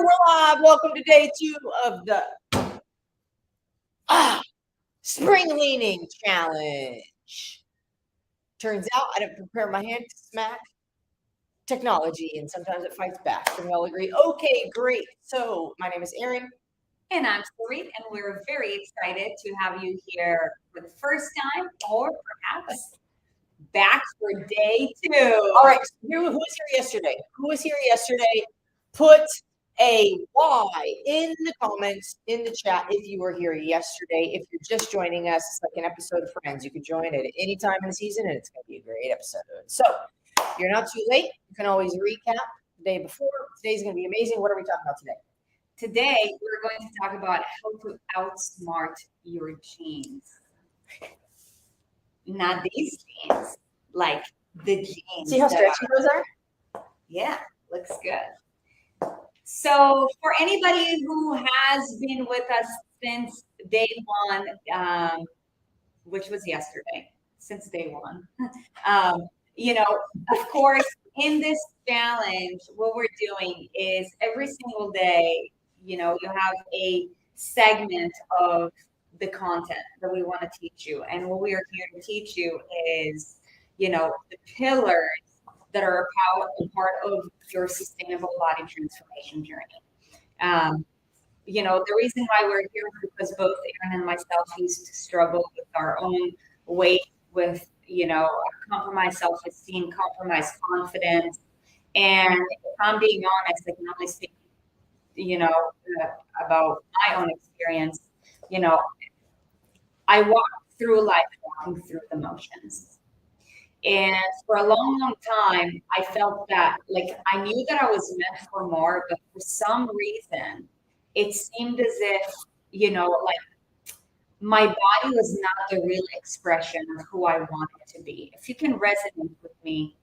we're live. Welcome to day 2 of the Spring Leaning Challenge. Turns out I didn't prepare my hand to smack technology, and sometimes it fights back. Can we all agree? Okay, great. So my name is Erin. And I'm Sarit, and we're very excited to have you here for the first time, or perhaps back for day 2. All right, who was here yesterday? Who was here yesterday? Put a Y in the comments, in the chat, if you were here yesterday. If you're just joining us, it's like an episode of Friends. You can join at any time in the season, and it's going to be a great episode. So you're not too late. You can always recap the day before. Today's going to be amazing. What are we talking about today? Today, we're going to talk about how to outsmart your genes. Not these genes, like the genes. See how stretchy those are? Yeah, looks good. So for anybody who has been with us since day 1, which was yesterday, since day 1, of course, in this challenge, what we're doing is every single day, you have a segment of the content that we want to teach you. And what we are here to teach you is, the pillars that are a part of your sustainable body transformation journey. The reason why we're here is because both Erin and myself used to struggle with our own weight, with, compromised self-esteem, compromised confidence. And if I'm being honest, I can only speak, about my own experience. I walked through life walking through the motions. And for a long, long time, I felt that, I knew that I was meant for more, but for some reason, it seemed as if, my body was not the real expression of who I wanted to be. If you can resonate with me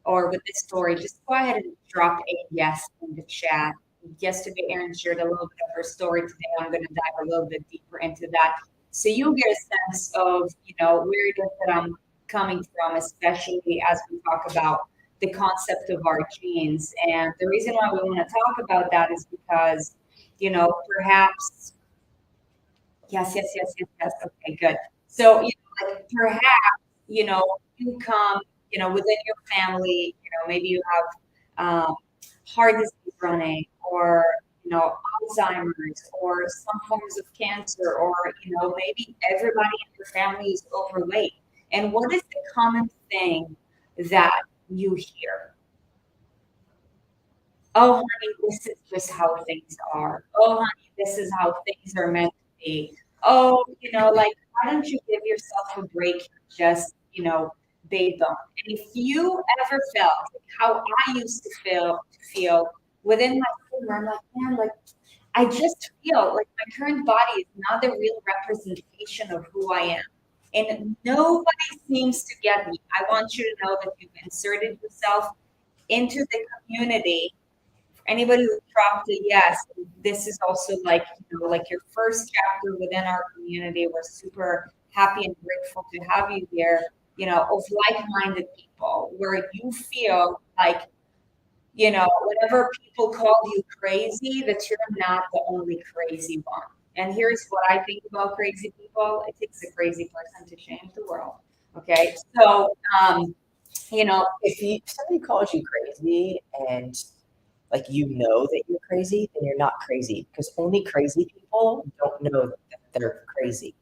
or with this story, just go ahead and drop a yes in the chat. Yesterday, Erin shared a little bit of her story. Today, I'm going to dive a little bit deeper into that. So you'll get a sense of, where it is that I'm coming from, especially as we talk about the concept of our genes. And the reason why we want to talk about that is because, perhaps, yes. Okay, good. So, perhaps, you come, within your family, maybe you have heart disease running, or, Alzheimer's, or some forms of cancer, or, maybe everybody in your family is overweight. And what is the common thing that you hear? Oh, honey, this is just how things are. Oh, honey, this is how things are meant to be. Oh, why don't you give yourself a break? Just, bathe on. And if you ever felt how I used to feel within my skin, I'm like, man, I just feel like my current body is not the real representation of who I am. And nobody seems to get me. I want you to know that you've inserted yourself into the community. For anybody who dropped a yes, this is also your first chapter within our community. We're super happy and grateful to have you here, of like-minded people, where you feel like, whenever people call you crazy, that you're not the only crazy one. And here's what I think about crazy people. It takes a crazy person to change the world. Okay. So, if somebody calls you crazy and that you're crazy, then you're not crazy, because only crazy people don't know that they're crazy.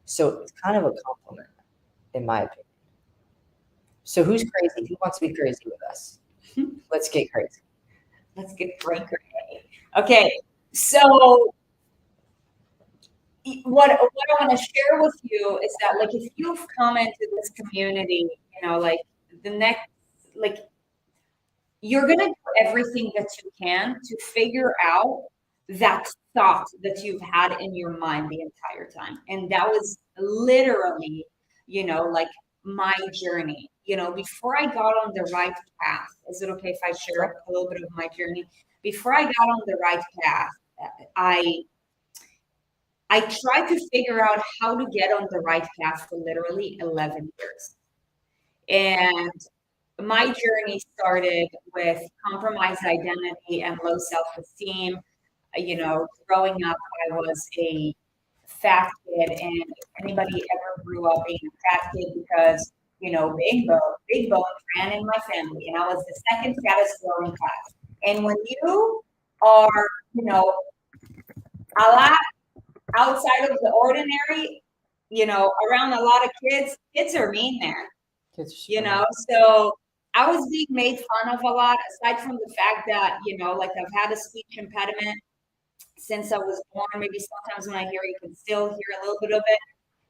So it's kind of a compliment, in my opinion. So who's crazy? Who wants to be crazy with us? Let's get crazy. Let's get crazy. Okay. So what I want to share with you is that, if you've come into this community, the next, you're going to do everything that you can to figure out that thought that you've had in your mind the entire time. And that was literally, my journey. Before I got on the right path, is it okay if I share a little bit of my journey? Before I got on the right path, I tried to figure out how to get on the right path for literally 11 years. And my journey started with compromised identity and low self-esteem. growing up, I was a fat kid, and if anybody ever grew up being a fat kid because big bone ran in my family, and I was the second fattest girl in class. And when you are, a lot outside of the ordinary, around a lot of kids are mean, man. So I was being made fun of a lot, aside from the fact that, like I've had a speech impediment since I was born. Maybe sometimes when I hear, you can still hear a little bit of it.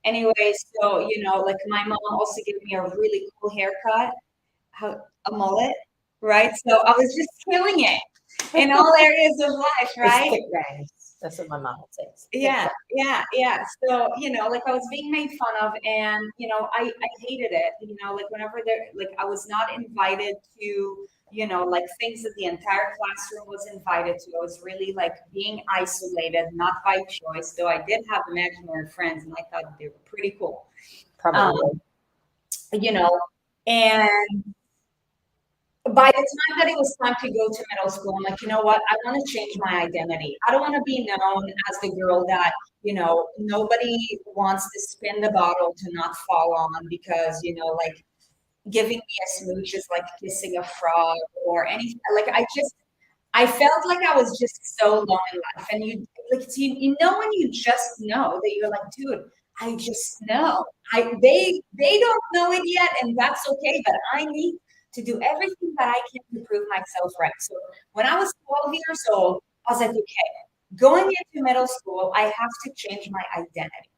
Anyway, so, like my mom also gave me a really cool haircut, a mullet, right? So I was just killing it in all areas of life, right? Thick bangs. That's what my mom would say. Yeah. So, like I was being made fun of, and, I hated it. Like whenever like I was not invited to, like things that the entire classroom was invited to. I was really like being isolated, not by choice, though I did have imaginary friends and I thought they were pretty cool. Probably. And by the time that it was time to go to middle school, I'm like, you know what? I want to change my identity. I don't want to be known as the girl that, nobody wants to spin the bottle to not fall on because, like giving me a smooch is like kissing a frog or anything. Like I felt like I was just so low in life. And when you just know that you're like, dude, I just know. They don't know it yet, and that's okay, but I need to do everything that I can to prove myself right. So when I was 12 years old, I was like, okay, going into middle school, I have to change my identity.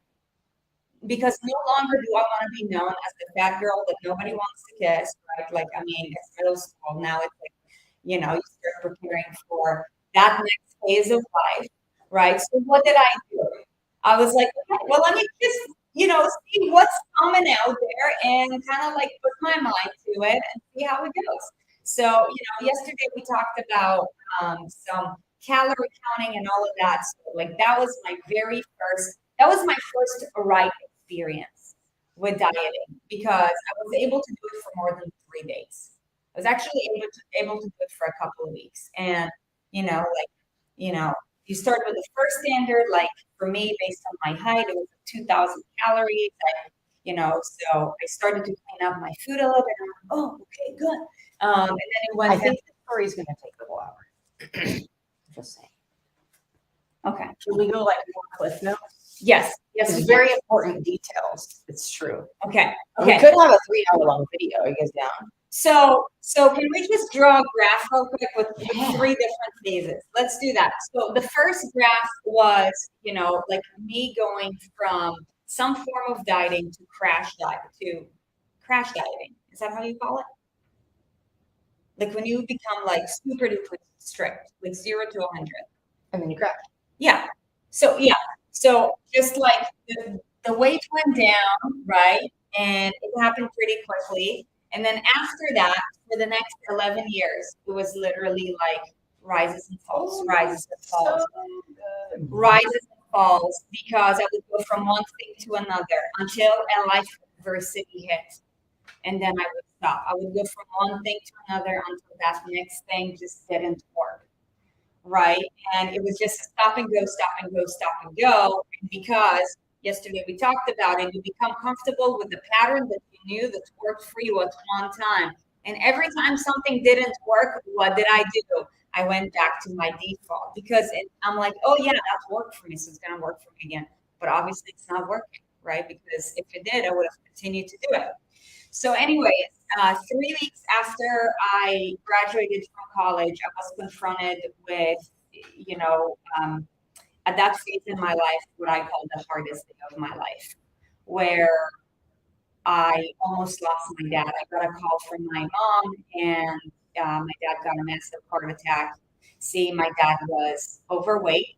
Because no longer do I want to be known as the fat girl that nobody wants to kiss, right? Like, I mean, it's middle school. Now it's like, you start preparing for that next phase of life, right? So what did I do? I was like, okay, well, let me just, see what's coming out there and kind of like put my mind to it and see how it goes. So, yesterday we talked about some calorie counting and all of that. So, like, that was my first right experience with dieting because I was able to do it for more than 3 days. I was actually able to do it for a couple of weeks. And, you start with the first standard, like for me, based on my height, it was 2,000 calories. So I started to clean up my food a little bit. And I'm like, oh, okay, good. And then it went. I think the story is going to take a little hour. Just saying. Okay. Should we go like more cliff notes? Yes. It's very important details. It's true. Okay. We could have a 3-hour long video. Are you guys down? So can we just draw a graph real quick with 3 different phases? Let's do that. So the first graph was, like me going from some form of dieting to crash dieting. Is that how you call it? Like when you become like super duper strict, like 0 to 100. And then you crash. Yeah. So just like the weight went down, right? And it happened pretty quickly. And then after that, for the next 11 years, it was literally like rises and falls, rises and falls, rises and falls, because I would go from one thing to another until a life adversity hit. And then I would stop. I would go from one thing to another until that next thing just didn't work. Right. And it was just a stop and go, stop and go, stop and go. And because yesterday we talked about it, you become comfortable with the pattern that you knew that worked for you at one time. And every time something didn't work, what did I do? I went back to my default because I'm like, oh yeah, that's worked for me. So it's going to work for me again. But obviously it's not working, right? Because if it did, I would have continued to do it. So anyways, 3 weeks after I graduated from college, I was confronted with, at that phase in my life, what I call the hardest day of my life, where I almost lost my dad. I got a call from my mom, and my dad got a massive heart attack. See, my dad was overweight,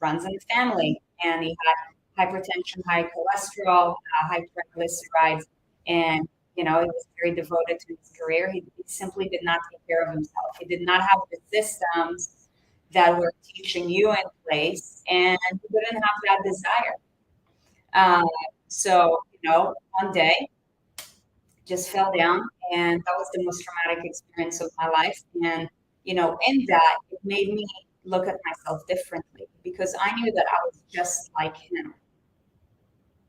runs in the family, and he had hypertension, high cholesterol, high triglycerides, and he was very devoted to his career. He simply did not take care of himself. He did not have the systems that were teaching you in place, and he didn't have that desire. So, one day, just fell down, and that was the most traumatic experience of my life. And, in that, it made me look at myself differently because I knew that I was just like him.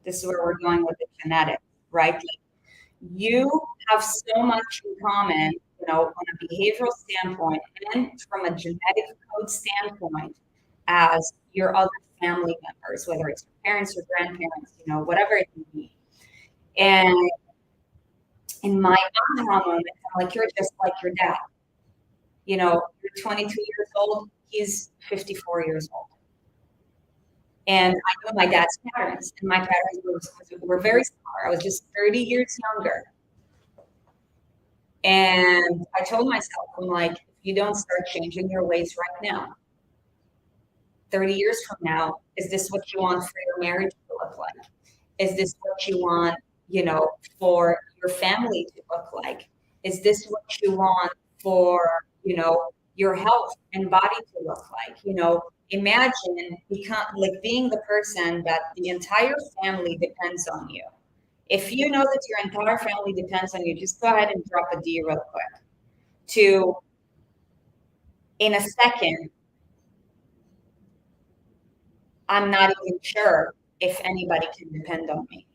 This is where we're going with the genetics, right? Like you have so much in common, on a behavioral standpoint and from a genetic code standpoint as your other family members, whether it's your parents or grandparents, whatever it may be. And in my aha moment, I'm like, you're just like your dad. You're 22 years old, he's 54 years old. And I know my dad's patterns, and my patterns were very similar. I was just 30 years younger. And I told myself, I'm like, if you don't start changing your ways right now, 30 years from now, is this what you want for your marriage to look like? Is this what you want, for your family to look like? Is this what you want for, your health and body to look like? Imagine being the person that the entire family depends on you. If you know that your entire family depends on you, just go ahead and drop a D real quick. To, in a second, I'm not even sure if anybody can depend on me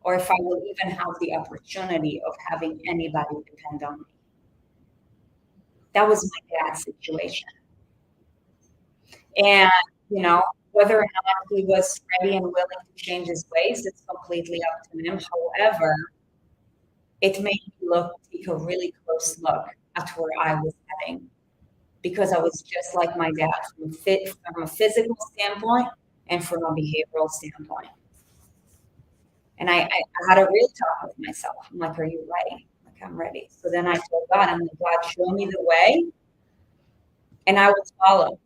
or if I will even have the opportunity of having anybody depend on me. That was my dad's situation. And, whether or not he was ready and willing to change his ways, it's completely up to him. However, it made me take a really close look at where I was heading because I was just like my dad from a physical standpoint and from a behavioral standpoint. And I had a real talk with myself. I'm like, are you ready? Like, I'm ready. So then I told God, I'm like, God, show me the way and I will follow.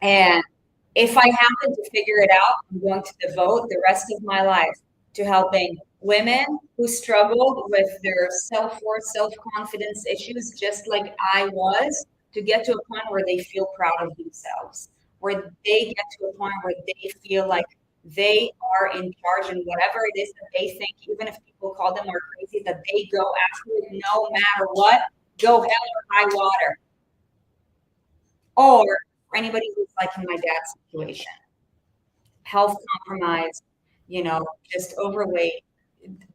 And if I happen to figure it out, I'm going to devote the rest of my life to helping women who struggled with their self-worth, self-confidence issues, just like I was, to get to a point where they feel proud of themselves, where they get to a point where they feel like they are in charge and whatever it is that they think, even if people call them or crazy, that they go after it no matter what, go hell or high water. Or for anybody who's like in my dad's situation, health compromise, just overweight,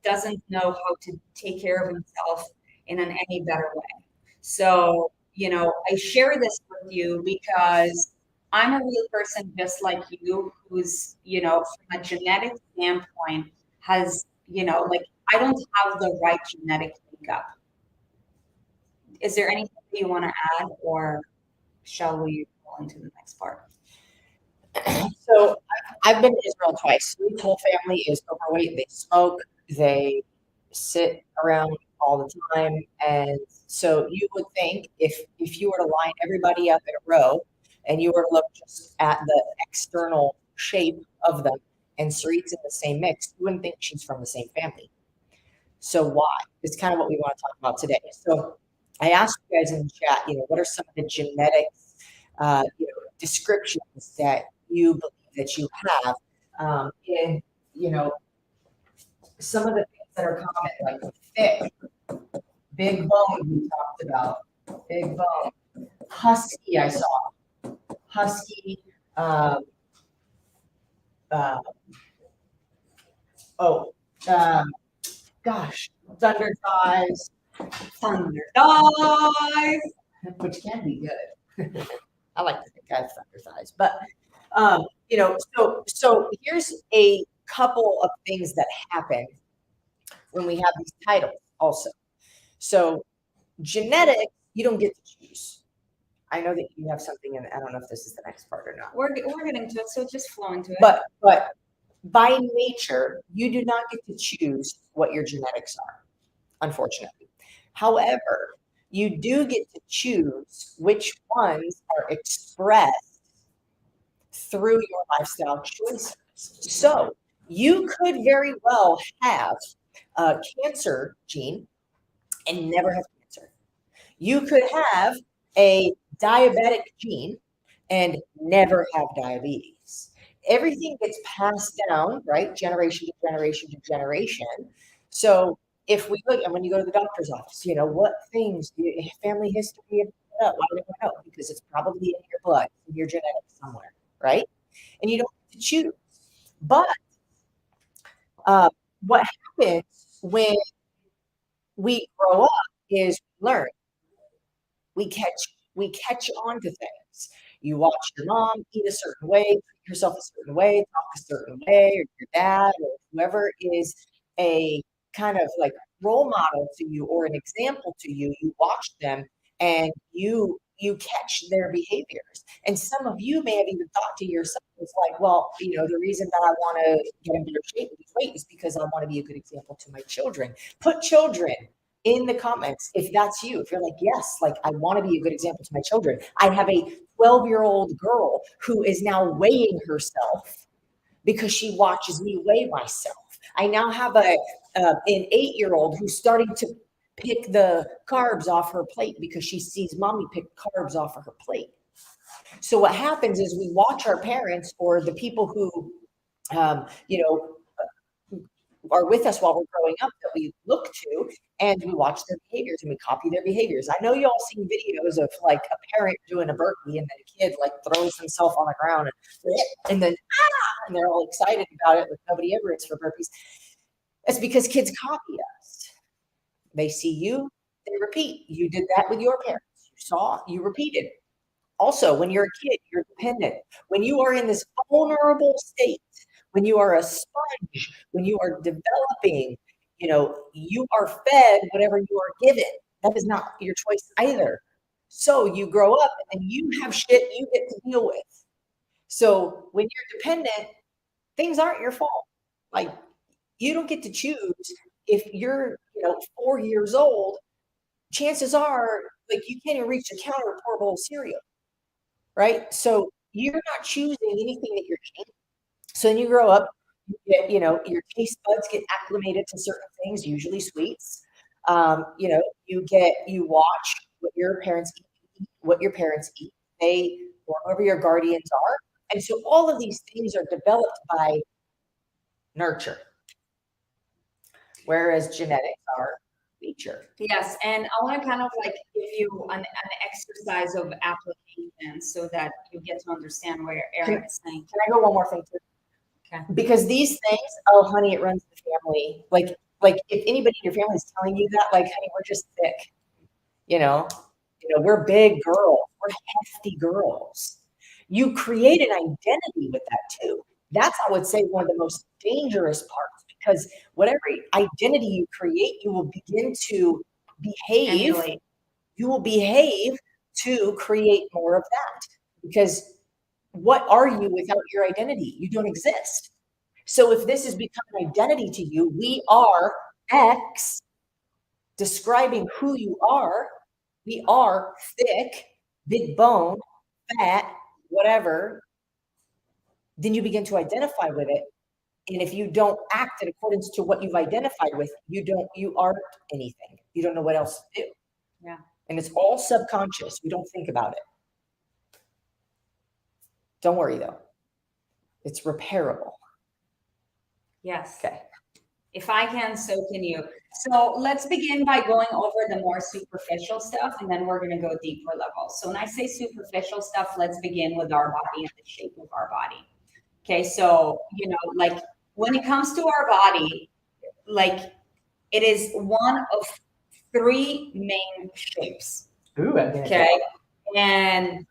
doesn't know how to take care of himself in any better way. So, I share this with you because I'm a real person just like you who's, from a genetic standpoint has, I don't have the right genetic makeup. Is there anything that you want to add or shall we go into the next part? So I've been to Israel twice. Sweet's whole family is overweight. They smoke. They sit around all the time. And so you would think if you were to line everybody up in a row and you were to look just at the external shape of them and Sarit's in the same mix, you wouldn't think she's from the same family. So why? It's kind of what we want to talk about today. So I asked you guys in the chat, what are some of the genetics, descriptions that you believe that you have, and some of the things that are common, like thick, big bone. We talked about big bone, husky. I saw husky. Gosh, thunder thighs, which can be good. I like to think I have thunder thighs, but so here's a couple of things that happen when we have these titles also. So genetics, you don't get to choose. I know that you have something, and I don't know if this is the next part or not. We're getting to it, so just flow into it. But by nature, you do not get to choose what your genetics are, unfortunately. However, you do get to choose which ones are expressed through your lifestyle choices. So you could very well have a cancer gene and never have cancer. You could have a diabetic gene and never have diabetes. Everything gets passed down, right? Generation to generation to generation. So if we look, and when you go to the doctor's office, what things, family history of up. Why would I know? Because it's probably in your blood, in your genetics somewhere, right? And you don't get to choose. But what happens when we grow up is we learn. We catch on to things. You watch your mom eat a certain way, treat yourself a certain way, talk a certain way, or your dad, or whoever is a kind of like role model to you or an example to you. You watch them and you catch their behaviors. And some of you may have even thought to yourself, it's like, well, the reason that I want to get in better shape and lose weight is because I want to be a good example to my children. Put children in the comments if that's you. If you're like, yes, like I want to be a good example to my children. I have a 12-year-old girl who is now weighing herself because she watches me weigh myself. I now have an 8-year-old who's starting to pick the carbs off her plate because she sees mommy pick carbs off of her plate. So what happens is we watch our parents or the people who, are with us while we're growing up that we look to, and we watch their behaviors and we copy their behaviors. I know you all seen videos of like a parent doing a burpee and then a kid like throws himself on the ground and then and they're all excited about it, but nobody ever is for burpees. It's because kids copy us. They see you, they repeat. You did that with your parents. You saw, you repeated. Also, when you're a kid, you're dependent. When you are in this vulnerable state, when you are a sponge, when you are developing, you are fed whatever you are given. That is not your choice either. So you grow up and you have shit you get to deal with. So when you're dependent, things aren't your fault. Like you don't get to choose if you're, 4 years old. Chances are, like you can't even reach the counter to pour a bowl of cereal, right? So you're not choosing anything that you're eating. So when you grow up, you get, your taste buds get acclimated to certain things, usually sweets. You watch what your parents eat, they or whoever your guardians are. And so all of these things are developed by nurture, whereas genetics are nature. Yes, and I want to kind of like give you an exercise of application so that you get to understand where Erin is saying. Can I go one more thing too? Okay. Because these things, oh honey, it runs the family. Like if anybody in your family is telling you that, like, honey, we're just thick. We're big girls, we're hefty girls. You create an identity with that too. That's, I would say, one of the most dangerous parts, because whatever identity you create, you will begin to behave. Emulate. You will behave to create more of that. Because what are you without your identity? You don't exist. So if this has become an identity to you, we are X, describing who you are. We are thick, big bone, fat, whatever. Then you begin to identify with it. And if you don't act in accordance to what you've identified with, you aren't anything. You don't know what else to do. Yeah. And it's all subconscious. We don't think about it. Don't worry though. It's repairable. Yes. Okay. If I can, so can you. So let's begin by going over the more superficial stuff, and then we're going to go deeper levels. So when I say superficial stuff, let's begin with our body and the shape of our body. Okay, so, like when it comes to our body, like it is one of 3 main shapes. Ooh, okay, and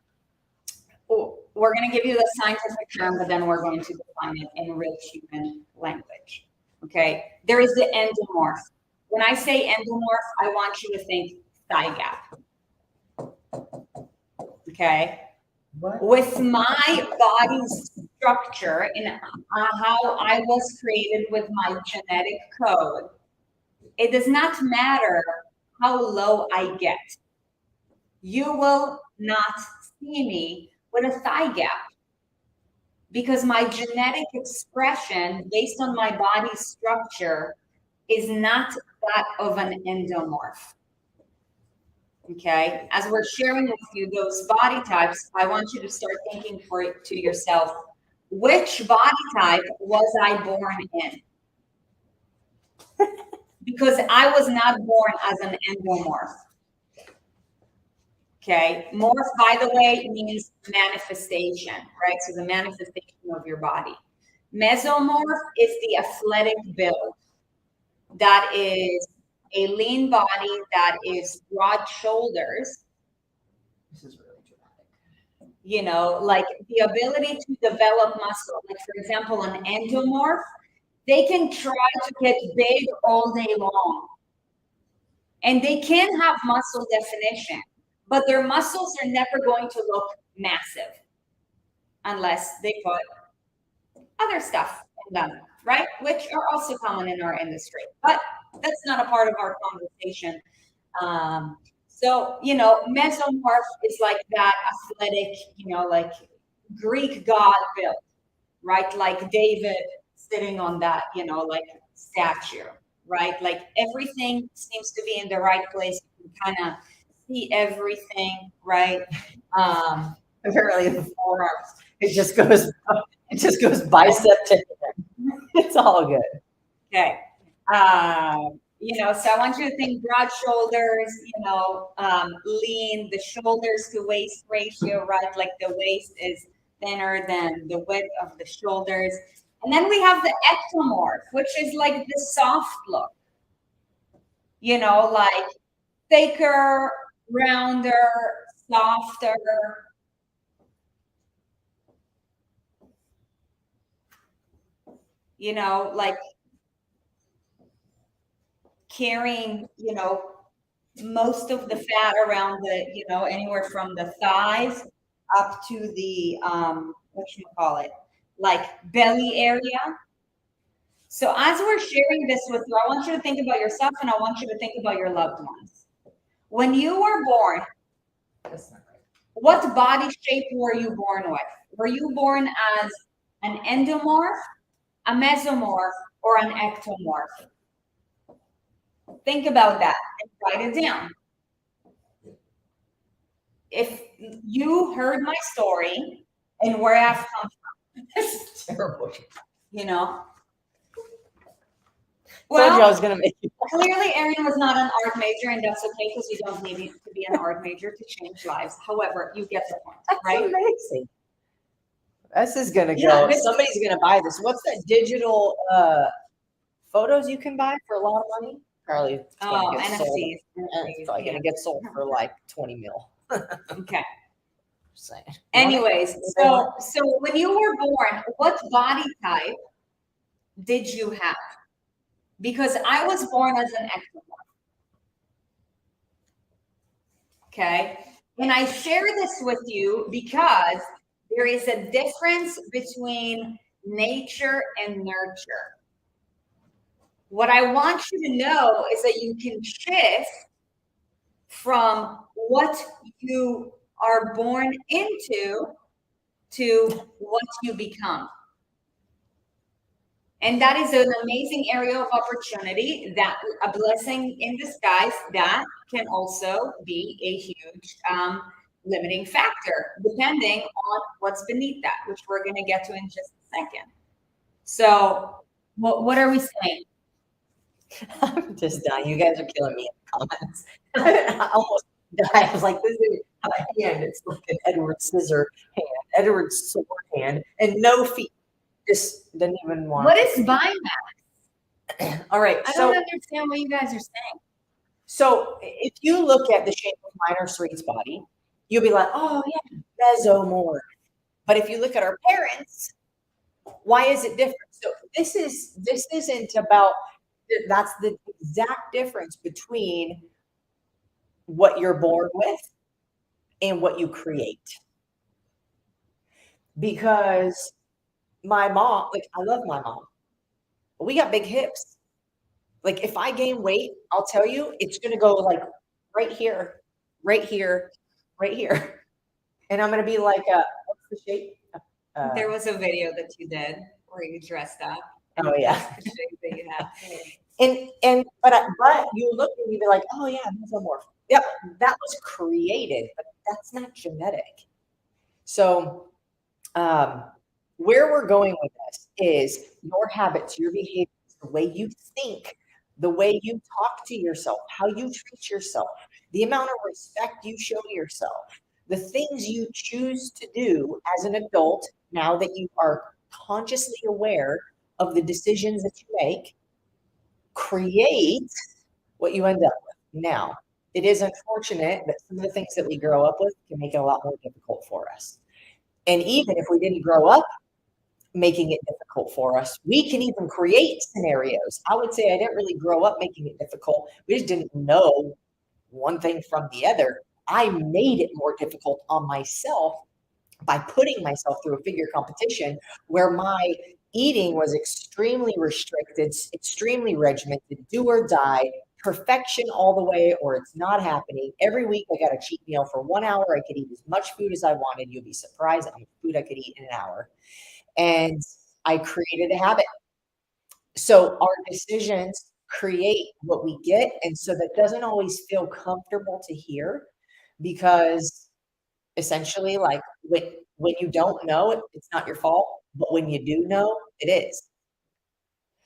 we're going to give you the scientific term, but then we're going to define it in real human language. Okay, there is the endomorph. When I say endomorph, I want you to think thigh gap. Okay, What? with my body's structure and how I was created with my genetic code, it does not matter how low I get. You will not see me with a thigh gap, because my genetic expression based on my body's structure is not that of an endomorph. Okay, as we're sharing with you those body types, I want you to start thinking to yourself, which body type was I born in? Because I was not born as an endomorph. Okay. Morph, by the way, means manifestation, right? So the manifestation of your body. Mesomorph is the athletic build. That is a lean body that is broad shoulders. This is really dramatic. You know, like the ability to develop muscle. Like, for example, an endomorph, they can try to get big all day long. And they can have muscle definition, but their muscles are never going to look massive unless they put other stuff in them, right? Which are also common in our industry, but that's not a part of our conversation. So, you know, mesomorph is like that athletic, you know, like Greek god build, right? Like David sitting on that, you know, like statue, right? Like everything seems to be in the right place. You can kind of see everything, right? Apparently the forearms, it just goes bicep to hip. It's all good. Okay. You know, so I want you to think broad shoulders, you know, lean, the shoulders to waist ratio, right? Like the waist is thinner than the width of the shoulders. And then we have the ectomorph, which is like the soft look, you know, like thicker, rounder, softer. You know, like carrying, you know, most of the fat around the, you know, anywhere from the thighs up to the what you call it, like belly area. So as we're sharing this with you, I want you to think about yourself and I want you to think about your loved ones. When you were born, That's not right. what body shape were you born with? Were you born as an endomorph, a mesomorph, or an ectomorph? Think about that and write it down. If you heard my story and where I've come from, It's terrible. you know. Told you I Well, was gonna make you. clearly Erin was not an art major, and that's okay because you don't need to be an art major to change lives. However, you get the point, That's right? amazing. This is gonna Yeah, go. Somebody's gonna buy this. What's that digital photos you can buy for a lot of money? Probably it's gonna get sold. NFTs. It's probably gonna get sold for like 20 mil. Okay. Just saying. Anyways, so when you were born, what body type did you have? Because I was born as an ectomorph. Okay. And I share this with you because there is a difference between nature and nurture. What I want you to know is that you can shift from what you are born into to what you become. And that is an amazing area of opportunity, that a blessing in disguise that can also be a huge limiting factor, depending on what's beneath that, which we're going to get to in just a second. So what are we saying? I'm just dying. You guys are killing me in the comments. I almost died. I was like, this is a hand. It's like an Edward scissor hand, Edward sword hand, and no feet. Just didn't even want. What is Bimax? All right. I don't understand what you guys are saying. So if you look at the shape of mine or Sarit's body, you'll be like, oh yeah, mesomorph. But if you look at our parents, why is it different? So this isn't about. That's the exact difference between what you're born with and what you create. Because my mom, like I love my mom, but we got big hips. Like if I gain weight, I'll tell you, it's gonna go like right here, right here, right here, and I'm gonna be like, what's the shape? There was a video that you did where you dressed up. Oh yeah. That's the shape that you have. But you look and you be like, oh yeah, mesomorph. Yep, that was created, but that's not genetic. So where we're going with this is your habits, your behaviors, the way you think, the way you talk to yourself, how you treat yourself. the amount of respect you show yourself, the things you choose to do as an adult now that you are consciously aware of the decisions that you make, create what you end up with. Now, it is unfortunate that some of the things that we grow up with can make it a lot more difficult for us. And even if we didn't grow up making it difficult for us, we can even create scenarios. I would say I didn't really grow up making it difficult. We just didn't know one thing from the other. I made it more difficult on myself by putting myself through a figure competition where my eating was extremely restricted, extremely regimented, do or die, perfection all the way, or it's not happening. Every week I got a cheat meal for 1 hour. I could eat as much food as I wanted. You'll be surprised how much food I could eat in an hour. And I created a habit. So our decisions create what we get. And so that doesn't always feel comfortable to hear, because essentially, like, when you don't know, it's not your fault, but when you do know, it is.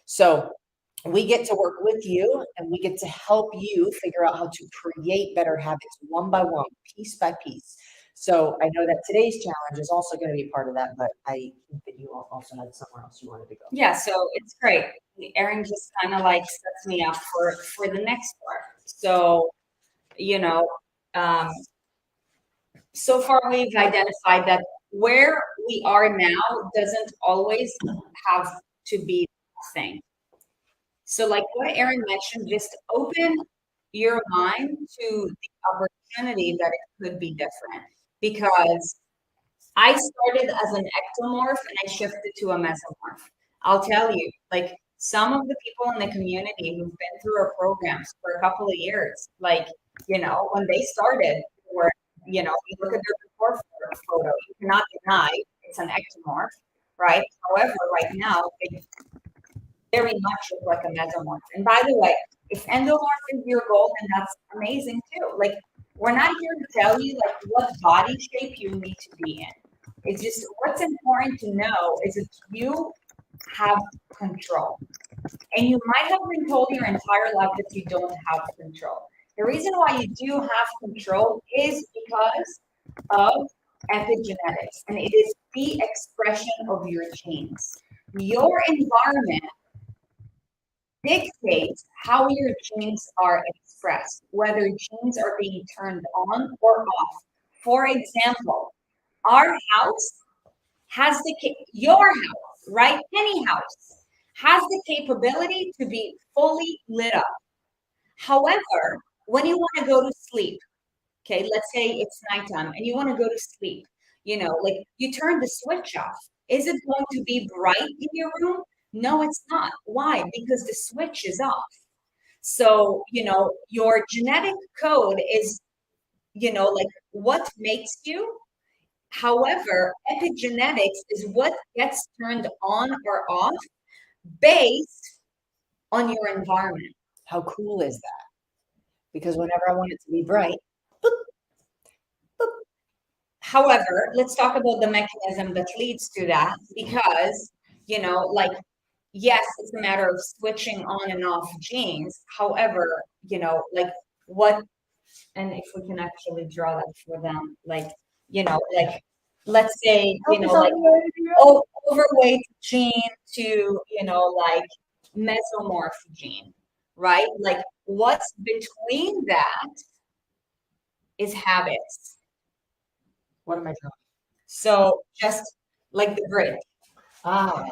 So we get to work with you and we get to help you figure out how to create better habits one by one, piece by piece. So I know that today's challenge is also going to be part of that, but I think that you also had somewhere else you wanted to go. Yeah, so it's great. Erin just kind of like sets me up for the next part. So, you know, so far we've identified that where we are now doesn't always have to be the thing. So like what Erin mentioned, just open your mind to the opportunity that it could be different. Because I started as an ectomorph and I shifted to a mesomorph. I'll tell you, like some of the people in the community who've been through our programs for a couple of years, like, when they started, were, you look at their before photo, you cannot deny it's an ectomorph, right? However, right now, they very much look like a mesomorph. And by the way, if endomorph is your goal, then that's amazing too. Like, we're not here to tell you like what body shape you need to be in. It's just what's important to know is that you have control. And you might have been told your entire life that you don't have control. The reason why you do have control is because of epigenetics, and it is the expression of your genes. Your environment dictates how your genes are expressed, whether genes are being turned on or off. For example, our house has your house, right? Any house has the capability to be fully lit up. However, when you want to go to sleep, okay, let's say it's nighttime and you want to go to sleep, like you turn the switch off. Is it going to be bright in your room? No, it's not. Why? Because the switch is off. So, your genetic code is, like what makes you. However, epigenetics is what gets turned on or off based on your environment. How cool is that? Because whenever I want it to be bright, boop, boop. However, let's talk about the mechanism that leads to that, because, like, yes, it's a matter of switching on and off genes. However, like what, and if we can actually draw that for them, like, like, let's say, like overweight gene to, like mesomorph gene, right? Like what's between that is habits. What am I drawing? So just like the grid. Ah.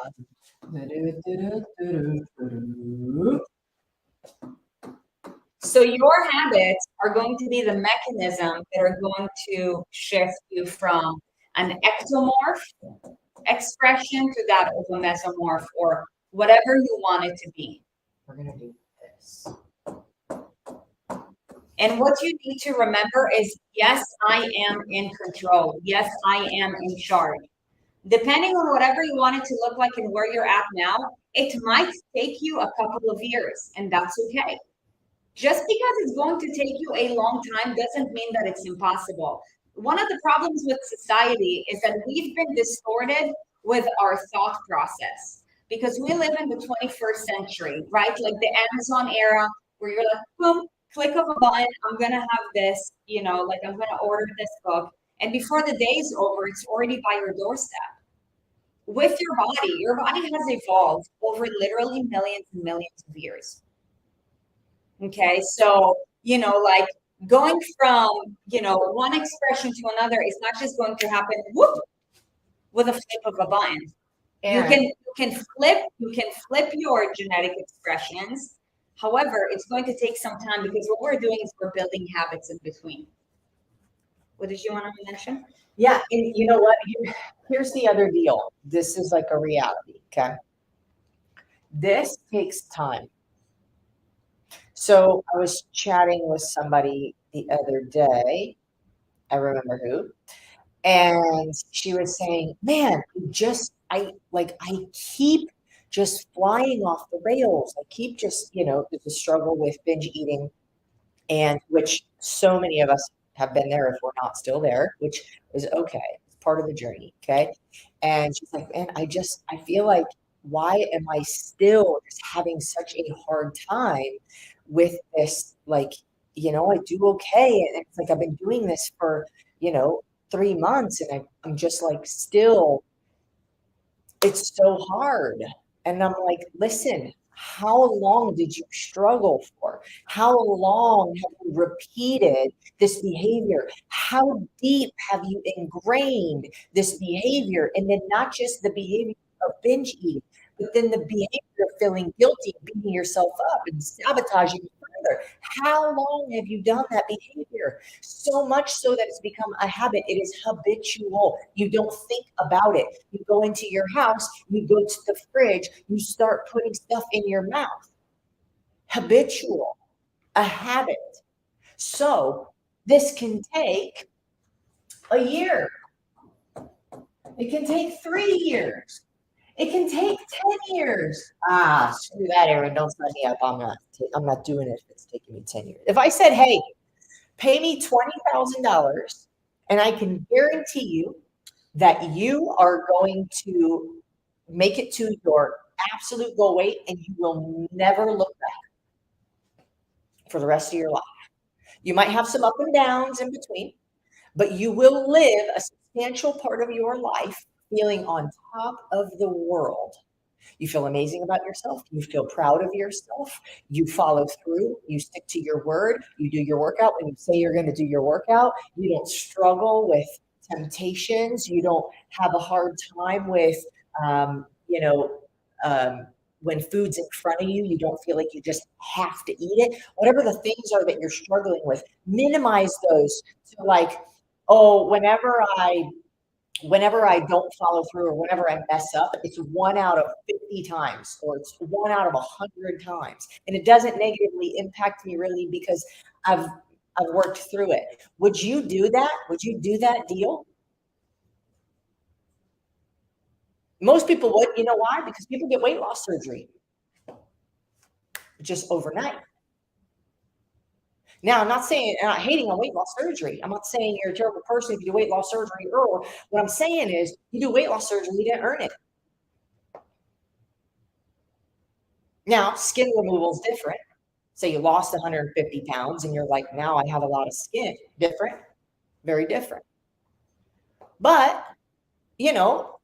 So your habits are going to be the mechanism that are going to shift you from an ectomorph expression to that of a mesomorph, or whatever you want it to be. We're going to do this. And what you need to remember is, yes, I am in control. Yes, I am in charge. Depending on whatever you want it to look like and where you're at now, it might take you a couple of years, and that's okay. Just because it's going to take you a long time doesn't mean that it's impossible. One of the problems with society is that we've been distorted with our thought process, because we live in the 21st century, right? Like the Amazon era, where you're like, boom, click of a button, I'm gonna have this, like I'm gonna order this book. And before the day's over, it's already by your doorstep. With your body has evolved over literally millions and millions of years. Okay, so like going from one expression to another is not just going to happen whoop with a flip of a button. Erin, You can flip your genetic expressions. However, it's going to take some time because what we're doing is we're building habits in between. What did you want to mention? yeah, and you know what? Here's the other deal. This is like a reality, okay? This takes time. So I was chatting with somebody the other day. I remember who. And she was saying, man, I keep just flying off the rails. I keep just, there's a struggle with binge eating, and which so many of us have been there if we're not still there, which is okay. It's part of the journey. Okay. And she's like, man, I feel like, why am I still just having such a hard time with this? Like, I do okay. And it's like, I've been doing this for, you know, 3 months, and I'm just like, still, it's so hard. And I'm like, listen, how long did you struggle for? How long have you repeated this behavior? How deep have you ingrained this behavior? And then not just the behavior of binge eating, but then the behavior of feeling guilty, beating yourself up and sabotaging further. How long have you done that behavior? So much so that it's become a habit. It is habitual. You don't think about it. You go into your house, you go to the fridge, you start putting stuff in your mouth. Habitual, a habit. So this can take a year. It can take 3 years. It can take 10 years. Ah, screw that, Erin. Don't sign me up. I'm not doing it if it's taking me 10 years. If I said, hey, pay me $20,000 and I can guarantee you that you are going to make it to your absolute goal weight and you will never look back for the rest of your life. You might have some up and downs in between, but you will live a substantial part of your life feeling on top of the world. You feel amazing about yourself. You feel proud of yourself. You follow through. You stick to your word. You do your workout when you say you're going to do your workout. You don't struggle with temptations. You don't have a hard time with, um, you know, when food's in front of you, you don't feel like you just have to eat it. Whatever the things are that you're struggling with, minimize those to like, oh, whenever I don't follow through or whenever I mess up, it's 1 out of 50 times or it's 1 out of 100 times. And it doesn't negatively impact me really because I've worked through it. Would you do that? Would you do that deal? Most people would. You know why? Because people get weight loss surgery just overnight. Now, I'm not saying, I'm not hating on weight loss surgery. I'm not saying you're a terrible person if you do weight loss surgery. Or what I'm saying is, you do weight loss surgery, you didn't earn it. Now, skin removal is different. Say you lost 150 pounds and you're like, now I have a lot of skin. Different, very different. But,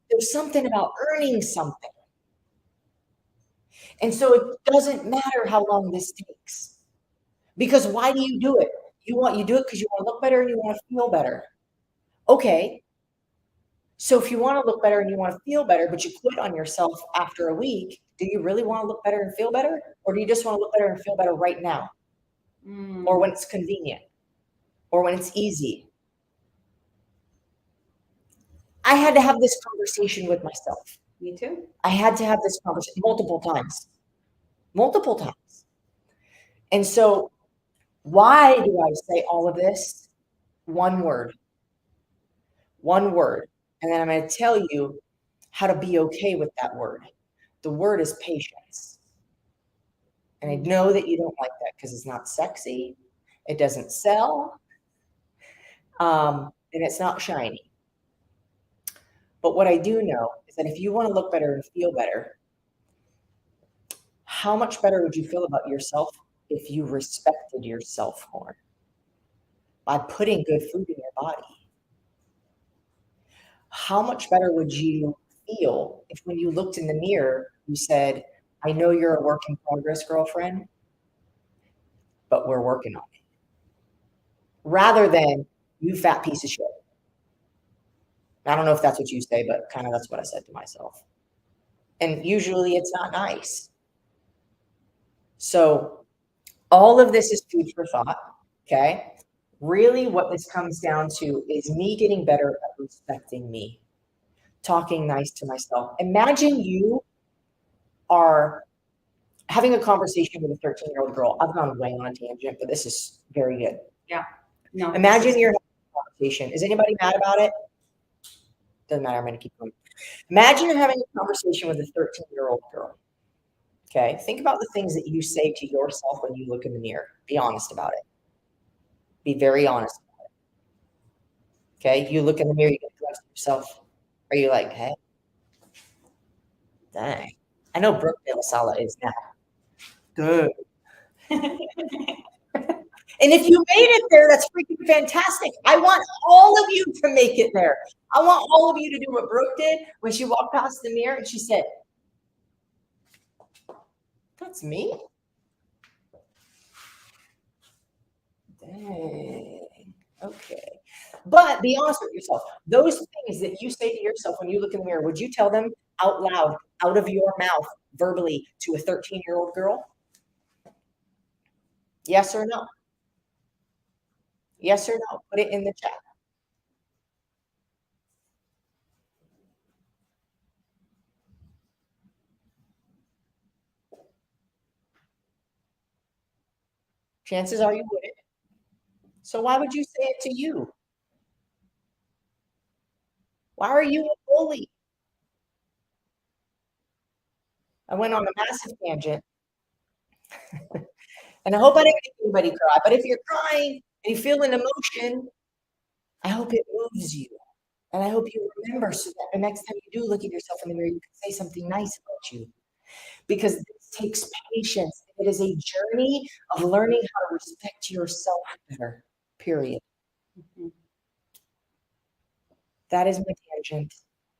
there's something about earning something. And so it doesn't matter how long this takes. Because why do you do it? You do it because you want to look better and you want to feel better. Okay. So if you want to look better and you want to feel better, but you quit on yourself after a week, do you really want to look better and feel better? Or do you just want to look better and feel better right now? Or when it's convenient? Or when it's easy? I had to have this conversation with myself. Me too. I had to have this conversation multiple times. Multiple times. And so why do I say all of this? One word. One word. And then I'm going to tell you how to be okay with that word. The word is patience. And I know that you don't like that because it's not sexy. It doesn't sell. And it's not shiny. But what I do know is that if you want to look better and feel better, how much better would you feel about yourself if you respected yourself more by putting good food in your body? How much better would you feel if when you looked in the mirror, you said, I know you're a work in progress, girlfriend, but we're working on it. Rather than, you fat piece of shit. I don't know if that's what you say, but kind of that's what I said to myself. And usually it's not nice. So all of this is food for thought, okay? Really what this comes down to is me getting better at respecting me, talking nice to myself. Imagine you are having a conversation with a 13-year-old girl. I've gone way on a tangent, but this is very good. Yeah. No. Imagine you're having a conversation. Is anybody mad about it? Doesn't matter. I'm going to keep going. Imagine you're having a conversation with a 13-year-old girl. Okay. Think about the things that you say to yourself when you look in the mirror. Be honest about it. Be very honest about it. Okay. You look in the mirror, you get dressed yourself. Are you like, hey, dang. I know Brookdale Sala is now. Good. And if you made it there, that's freaking fantastic. I want all of you to make it there. I want all of you to do what Brooke did when she walked past the mirror and she said, that's me? Dang. Okay. But be honest with yourself. Those things that you say to yourself when you look in the mirror, would you tell them out loud, out of your mouth, verbally to a 13-year-old girl? Yes or no? Yes or no? Put it in the chat. Chances are you wouldn't. So why would you say it to you? Why are you a bully? I went on a massive tangent. And I hope I didn't make anybody cry. But if you're crying and you feel an emotion, I hope it moves you. And I hope you remember so that the next time you do look at yourself in the mirror, you can say something nice about you. Because this takes patience. It is a journey of learning how to respect yourself better, period. Mhm. That is my tangent.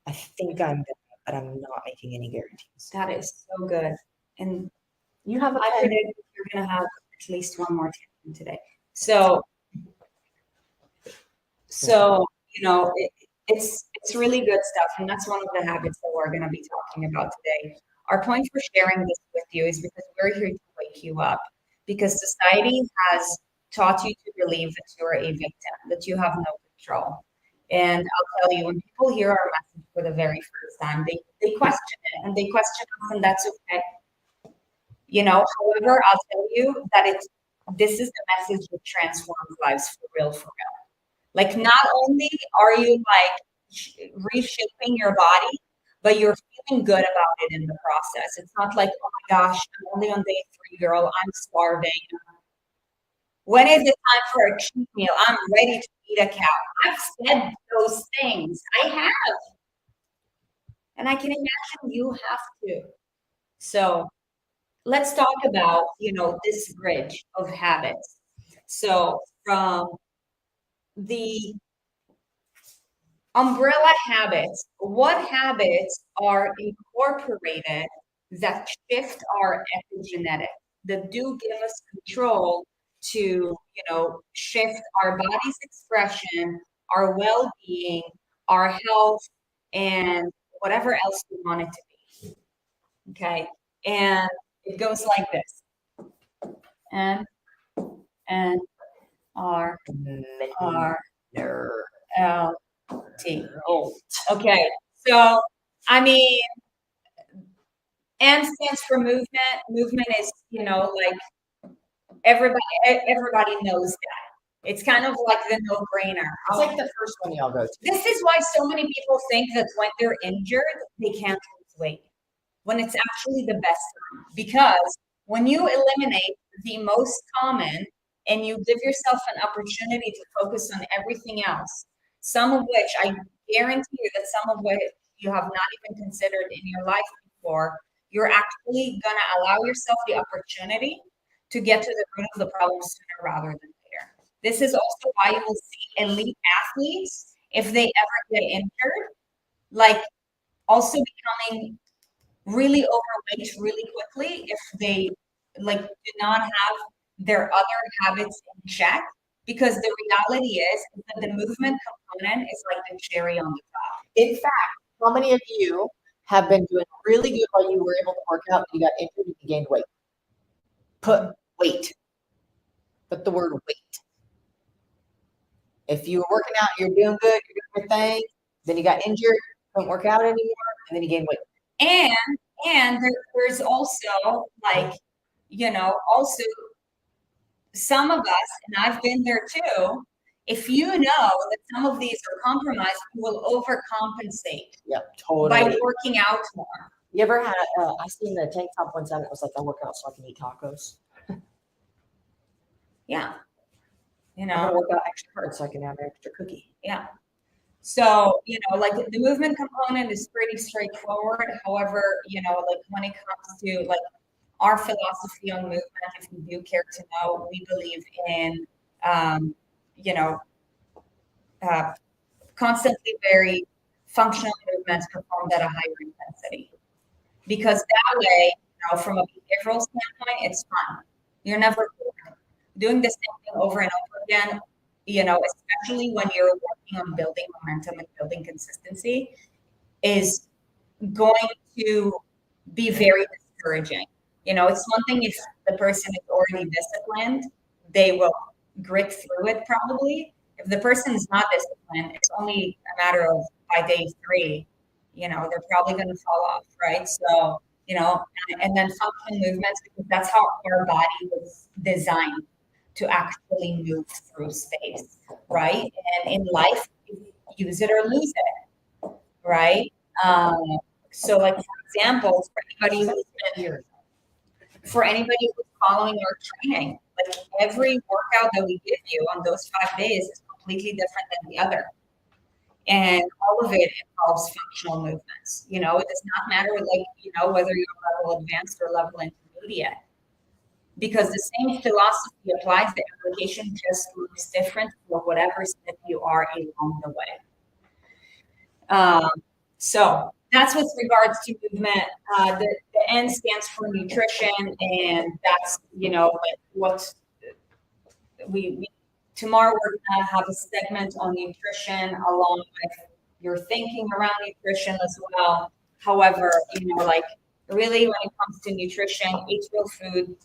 I think I'm done, but I'm not making any guarantees. That is so good. And You have a I pen. predict you're going to have at least one more tangent today. So it's really good stuff, and that's one of the habits that we're going to be talking about today. Our point for sharing this with you is because we're here to wake you up, because society has taught you to believe that you're a victim, that you have no control. And I'll tell you, when people hear our message for the very first time, they question it, and they question us, and that's okay. However, I'll tell you that this is the message that transforms lives for real, for real. Like, not only are you like reshaping your body, but you're feeling good about it in the process. It's not like, oh my gosh, I'm only on day 3, girl. I'm starving. When is it time for a cheat meal? I'm ready to eat a cow. I've said those things. I have. And I can imagine you have to. So let's talk about, this bridge of habits. So from the umbrella habits, what habits are incorporated that shift our epigenetics, that do give us control to, shift our body's expression, our well-being, our health, and whatever else we want it to be. Okay. And it goes like this. N R R L T. Okay. So, I mean, M stands for movement. Movement is, like everybody knows that. It's kind of like the no-brainer. It's like the first one y'all go to. This is why so many people think that when they're injured, they can't lose weight, when it's actually the best time. Because when you eliminate the most common and you give yourself an opportunity to focus on everything else, some of which I guarantee you that some of which you have not even considered in your life before, you're actually going to allow yourself the opportunity to get to the root of the problem sooner rather than later. This is also why you will see elite athletes, if they ever get injured, like also becoming really overweight really quickly if they like do not have their other habits in check. Because the reality is that the movement component is like the cherry on the top. In fact, how many of you have been doing really good while you were able to work out, you got injured, and you gained weight? Put weight. Put the word weight. If you were working out, you're doing good, you're doing your thing, then you got injured, couldn't work out anymore, and then you gained weight. And there's also like, also some of us, and I've been there too, if you know that some of these are compromised, you will overcompensate. Yep, totally. By working out more. You ever had, I seen the tank top one time, it was like, I work out so I can eat tacos. Yeah. I'm gonna work out extra hard so I can have an extra cookie. Yeah. So, like the movement component is pretty straightforward. However, like when it comes to like our philosophy on movement, if you do care to know, we believe in, constantly very functional movements performed at a higher intensity. Because that way, from a behavioral standpoint, it's fun. You're never bored. Doing the same thing over and over again, especially when you're working on building momentum and building consistency, is going to be very discouraging. It's one thing if the person is already disciplined, they will grit through it probably. If the person is not disciplined, it's only a matter of by day 3, they're probably going to fall off, right? So, and then functional movements, because that's how our body was designed to actually move through space, right? And in life, use it or lose it, right? So, like for example, for anybody who's following our training, like every workout that we give you on those 5 days is completely different than the other. And all of it involves functional movements. It does not matter whether you're level advanced or level intermediate. Because the same philosophy applies, the application just looks different for whatever step you are along the way. So that's with regards to movement. The N stands for nutrition, and that's what we tomorrow we're gonna have a segment on nutrition along with your thinking around nutrition as well. However, really when it comes to nutrition, eat real food,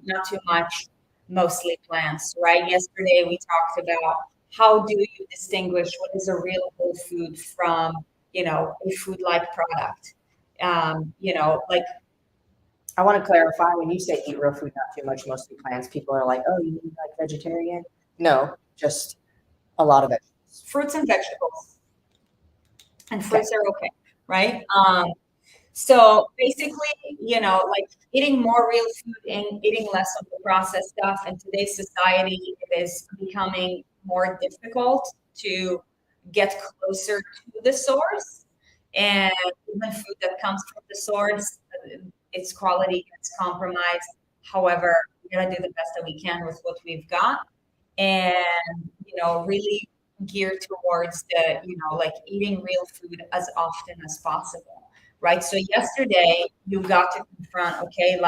not too much, mostly plants, right? Yesterday we talked about how do you distinguish what is a real whole food from, a food-like product. I want to clarify, when you say eat real food, not too much, mostly plants, people are like, oh, you mean like vegetarian? No, just a lot of vegetables. Fruits and vegetables. And fruits are okay, right? So basically, eating more real food and eating less of the processed stuff. In today's society, it is becoming more difficult to get closer to the source. And even food that comes from the source, its quality gets compromised. However, we gotta do the best that we can with what we've got. And, really geared towards the, eating real food as often as possible. Right. So yesterday you got to confront, okay,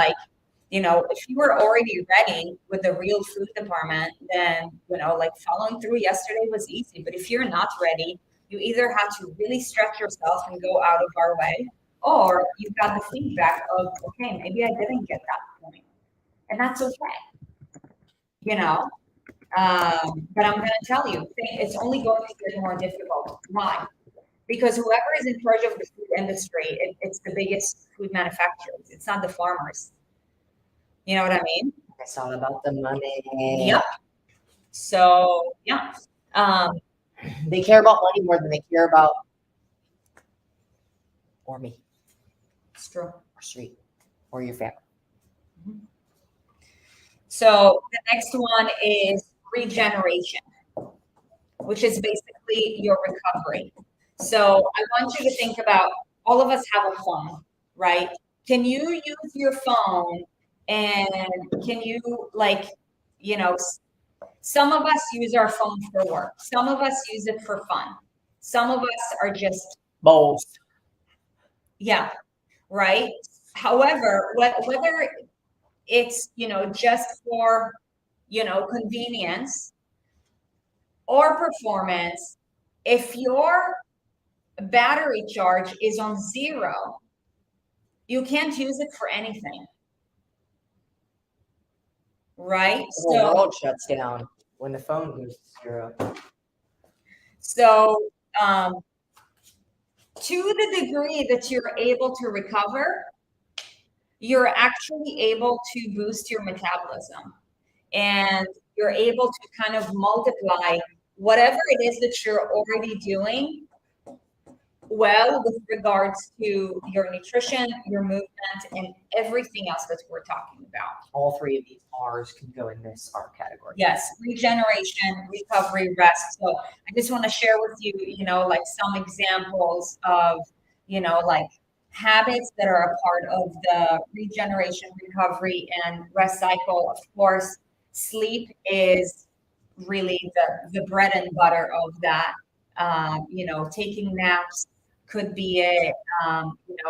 if you were already ready with the real food department, then, following through yesterday was easy. But if you're not ready, you either have to really stretch yourself and go out of our way, or you've got the feedback of, okay, maybe I didn't get that point. And that's okay. But I'm going to tell you, it's only going to get more difficult. Why? Because whoever is in charge of the food industry, it's the biggest food manufacturers. It's not the farmers. You know what I mean? It's all about the money. Yep. So, yeah. They care about money more than they care about or me. It's true. Or street. Or your family. Mm-hmm. So the next one is regeneration, which is basically your recovery. So I want you to think about, all of us have a phone, right? Can you use your phone And can you, like, some of us use our phone for work. Some of us use it for fun. Some of us are just, Both. yeah, right? However, whether it's, just for, convenience or performance, if your battery charge is on 0, you can't use it for anything. Right? The whole world shuts down when the phone goes to 0. So, to the degree that you're able to recover, you're actually able to boost your metabolism, and you're able to kind of multiply whatever it is that you're already doing well with regards to your nutrition, your movement, and everything else that we're talking about. All 3 of these R's can go in this R category. Yes, regeneration, recovery, rest. So I just want to share with you, like some examples of, like habits that are a part of the regeneration, recovery, and rest cycle. Of course, sleep is really the bread and butter of that. Taking naps could be it,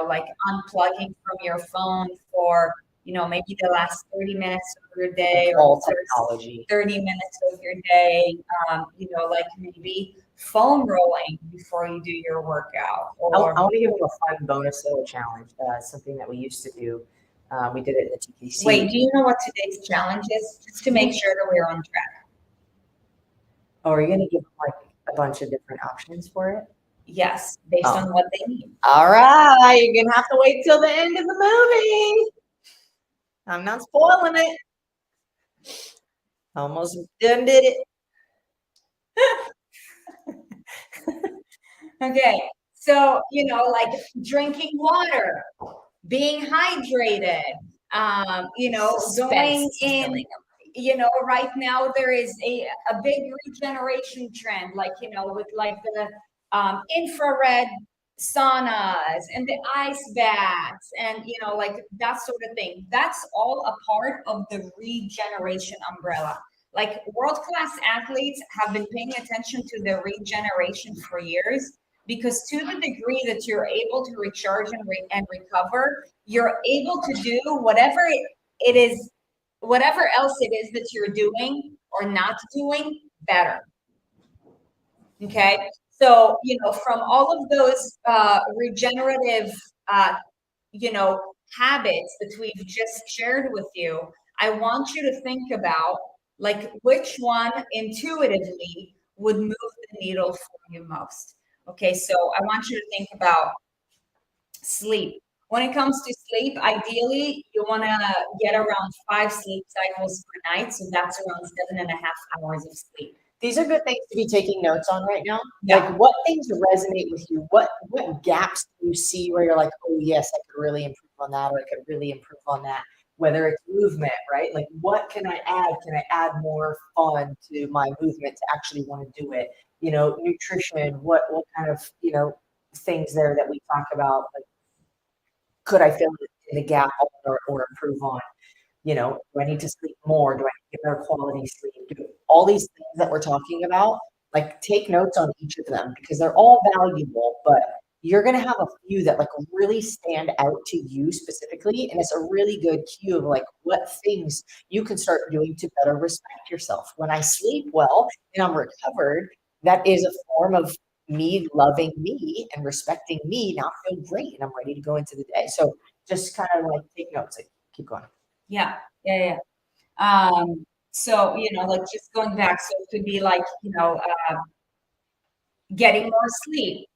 like unplugging from your phone for, maybe the last 30 minutes of your day, or All technology. 30 minutes of your day, like maybe foam rolling before you do your workout. I want to give them a fun bonus little challenge, something that we used to do. We did it in the TPC. Wait, do you know what today's challenge is? Just to make sure that we're on track. Oh, are you going to give them like a bunch of different options for it? Yes, based on what they need. All right, you're going to have to wait till the end of the movie. I'm not spoiling it. Almost done did it. Okay, so, like drinking water, being hydrated, going in, right now there is a big regeneration trend, like, with like the infrared saunas and the ice baths and, like that sort of thing. That's all a part of the regeneration umbrella. Like world-class athletes have been paying attention to their regeneration for years, because to the degree that you're able to recharge and recover, you're able to do whatever it is, whatever else it is that you're doing or not doing better. Okay. So, from all of those regenerative, habits that we've just shared with you, I want you to think about like which one intuitively would move the needle for you most. Okay, so I want you to think about sleep. When it comes to sleep, ideally, you want to get around 5 sleep cycles per night. So that's around 7.5 hours of sleep. These are good things to be taking notes on right now. Yeah. Like, what things resonate with you? What gaps do you see where you're like, oh yes, I could really improve on that, or I could really improve on that? Whether it's movement, right? Like, what can I add? Can I add more fun to my movement to actually want to do it? Nutrition. What kind of things there that we talk about? Like, could I fill in the gap or improve on? Do I need to sleep more? Do I need to get better quality sleep? All these things that we're talking about, like take notes on each of them because they're all valuable, but you're going to have a few that like really stand out to you specifically. And it's a really good cue of like what things you can start doing to better respect yourself. When I sleep well and I'm recovered, that is a form of me loving me and respecting me. Now I feel great and I'm ready to go into the day. So just kind of like take notes, like keep going. Yeah. So, like just going back, so it could be like, getting more sleep,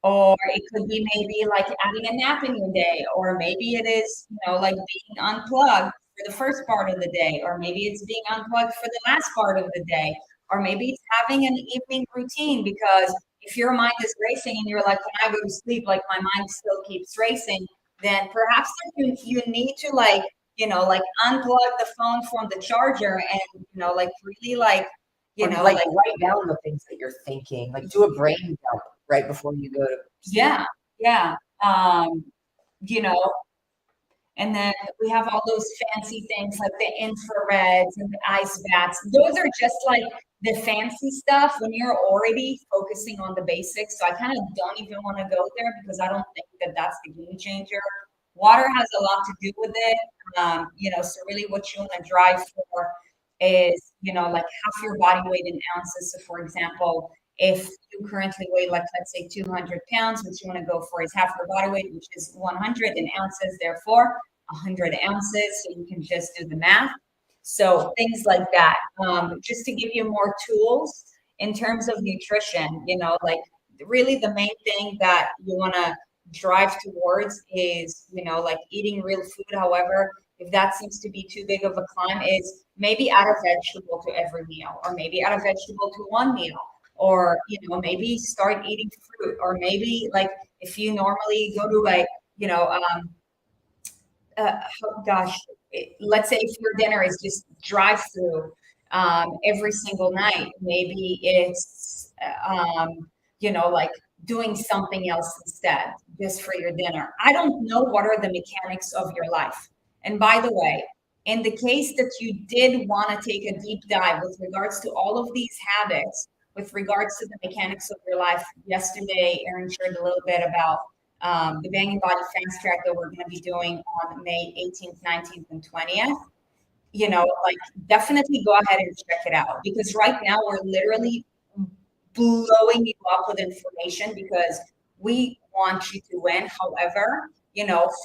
or it could be maybe like adding a nap in your day, or maybe it is, like being unplugged for the first part of the day, or maybe it's being unplugged for the last part of the day, or maybe it's having an evening routine, because if your mind is racing and you're like, when I go to sleep, like my mind still keeps racing, then perhaps you need to like, like unplug the phone from the charger and, like really like, like write down the things that you're thinking, like do a brain dump right before you go to sleep. Yeah. And then we have all those fancy things like the infrareds and the ice baths. Those are just like the fancy stuff when you're already focusing on the basics. So I kind of don't even want to go there because I don't think that that's the game changer. Water has a lot to do with it. So really what you want to drive for is, like half your body weight in ounces. So for example, if you currently weigh like, let's say 200 pounds, what you want to go for is half your body weight, which is 100 in ounces, therefore 100 ounces. So you can just do the math. So things like that, just to give you more tools in terms of nutrition, like really the main thing that you want to drive towards is, like eating real food. However, if that seems to be too big of a climb, is maybe add a vegetable to every meal, or maybe add a vegetable to one meal, or maybe start eating fruit, or maybe like if you normally go to like oh gosh, let's say if your dinner is just drive through every single night, maybe it's like doing something else instead just for your dinner. I don't know what are the mechanics of your life. And by the way, in the case that you did want to take a deep dive with regards to all of these habits, with regards to the mechanics of your life, yesterday Erin shared a little bit about the Banging Body Fast Track that we're going to be doing on May 18th, 19th, and 20th. Like definitely go ahead and check it out, because right now we're literally blowing you up with information because we want you to win. However,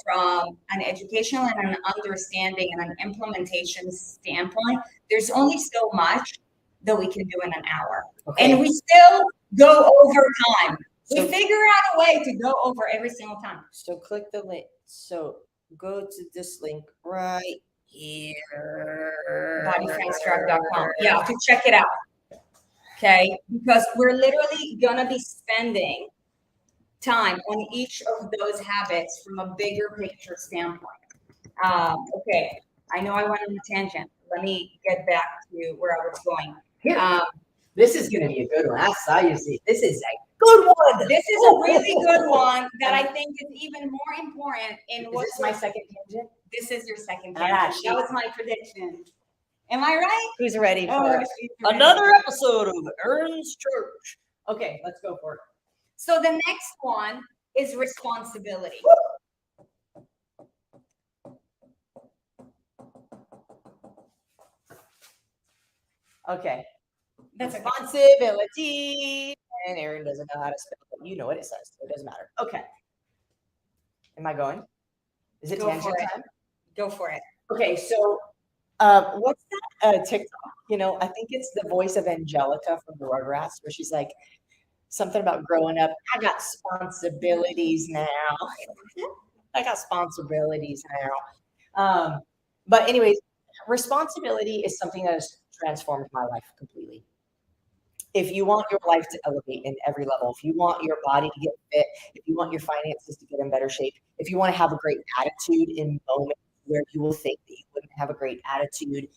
from an educational and an understanding and an implementation standpoint, there's only so much that we can do in an hour. Okay. And we still go over time. We figure out a way to go over every single time. So click the link. So go to this link right here. Bodyfasttrack.com. Yeah, to check it out. Okay, because we're literally gonna be spending time on each of those habits from a bigger picture standpoint. Okay, I know I went on a tangent. Let me get back to where I was going. This is going to be a good one. I saw you see. This is a good one. This is a really good one that I think is even more important in what's my second tangent. This is your second tangent. That was my prediction. Am I right? Who's ready for another episode of Erin's Church? Okay, let's go for it. So the next one is responsibility. Okay. That's responsibility. And Erin doesn't know how to spell it. You know what it says, so it doesn't matter. Okay. Am I going? Is it tangent time? Go for it. Okay, so what's that TikTok? I think it's the voice of Angelica from the Rugrats, where she's like something about growing up. I got responsibilities now. I got responsibilities now. But anyways, responsibility is something that has transformed my life completely. If you want your life to elevate in every level, if you want your body to get fit, if you want your finances to get in better shape, if you want to have a great attitude in moments where you will think that you wouldn't have a great attitude,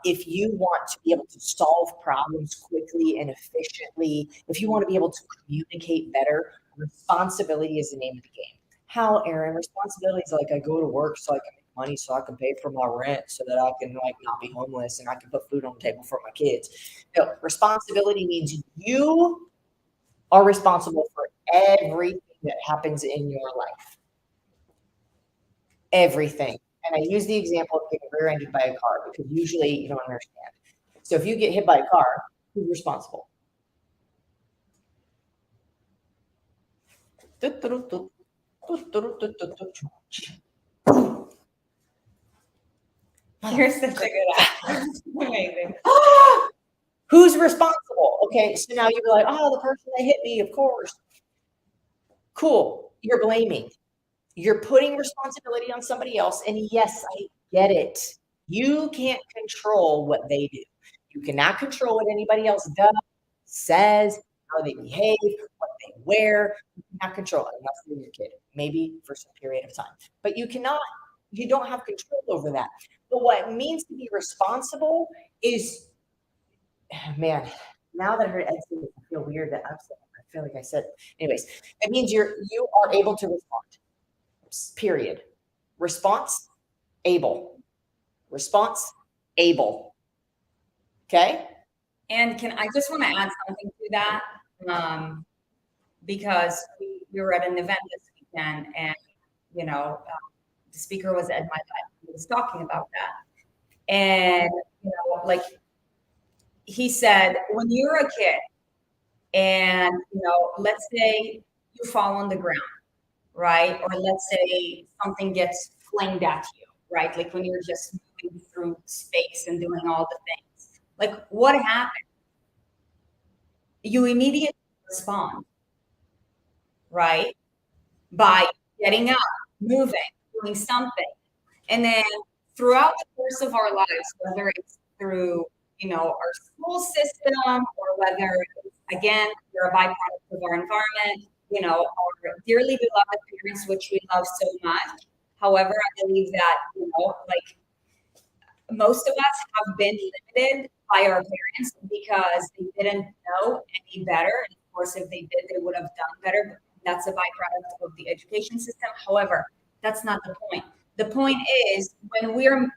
if you want to be able to solve problems quickly and efficiently, if you want to be able to communicate better, responsibility is the name of the game. How, Erin? Responsibility is like I go to work so I can make money so I can pay for my rent so that I can not be homeless and I can put food on the table for my kids. No, responsibility means you are responsible for everything that happens in your life. Everything. And I use the example of getting rear-ended by a car because usually you don't understand. So if you get hit by a car, who's responsible? You're such a good actor. Amazing. Who's responsible? Okay, so now you're like, oh, the person that hit me, of course. Cool. You're blaming. You're putting responsibility on somebody else. And yes, I get it. You can't control what they do. You cannot control what anybody else does, says, how they behave, what they wear. You cannot control it unless you're your kid, maybe for some period of time. But you don't have control over that. But what it means to be responsible is, man, now that I heard Ed say it, I feel weird that I feel like I said, anyways, it means you are able to respond. Period. Response able. Response, able. Okay? And I just want to add something to that, because we were at an event this weekend, and the speaker was Ed My Life. He was talking about that, and like he said, when you're a kid, and let's say you fall on the ground, right? Or let's say something gets flinged at you, right? Like when you're just moving through space and doing all the things. Like what happened? You immediately respond, right? By getting up, moving, doing something. And then throughout the course of our lives, whether it's through, our school system, or whether it's, again, you're a byproduct of our environment, our dearly beloved parents, which we love so much. However, I believe that, like most of us have been limited by our parents because they didn't know any better. And of course, if they did, they would have done better. But that's a byproduct of the education system. However, that's not the point. The point is when we're,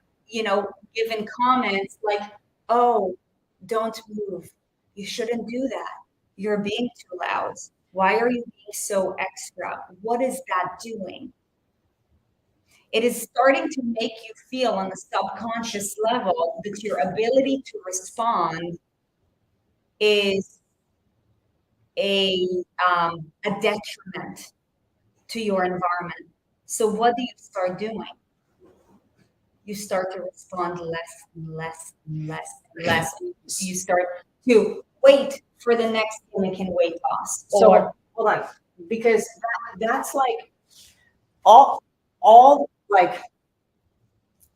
given comments like, oh, don't move. You shouldn't do that. You're being too loud. Why are you being so extra? What is that doing? It is starting to make you feel on the subconscious level that your ability to respond is a detriment to your environment. So what do you start doing? You start to respond less and less and less and less. You start to wait for the next thing that can wait us. So hold on, because that's like all like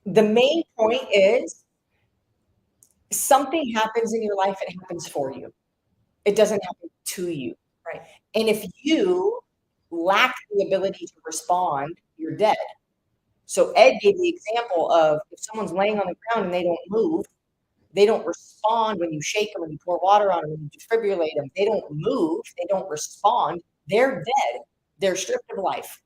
the main point is something happens in your life, it happens for you. It doesn't happen to you. Right. And if you lack the ability to respond, you're dead. So Ed gave the example of if someone's laying on the ground and they don't move, they don't respond when you shake them, when you pour water on them, when you defibrillate them. They don't move, they don't respond. They're dead. They're stripped of life.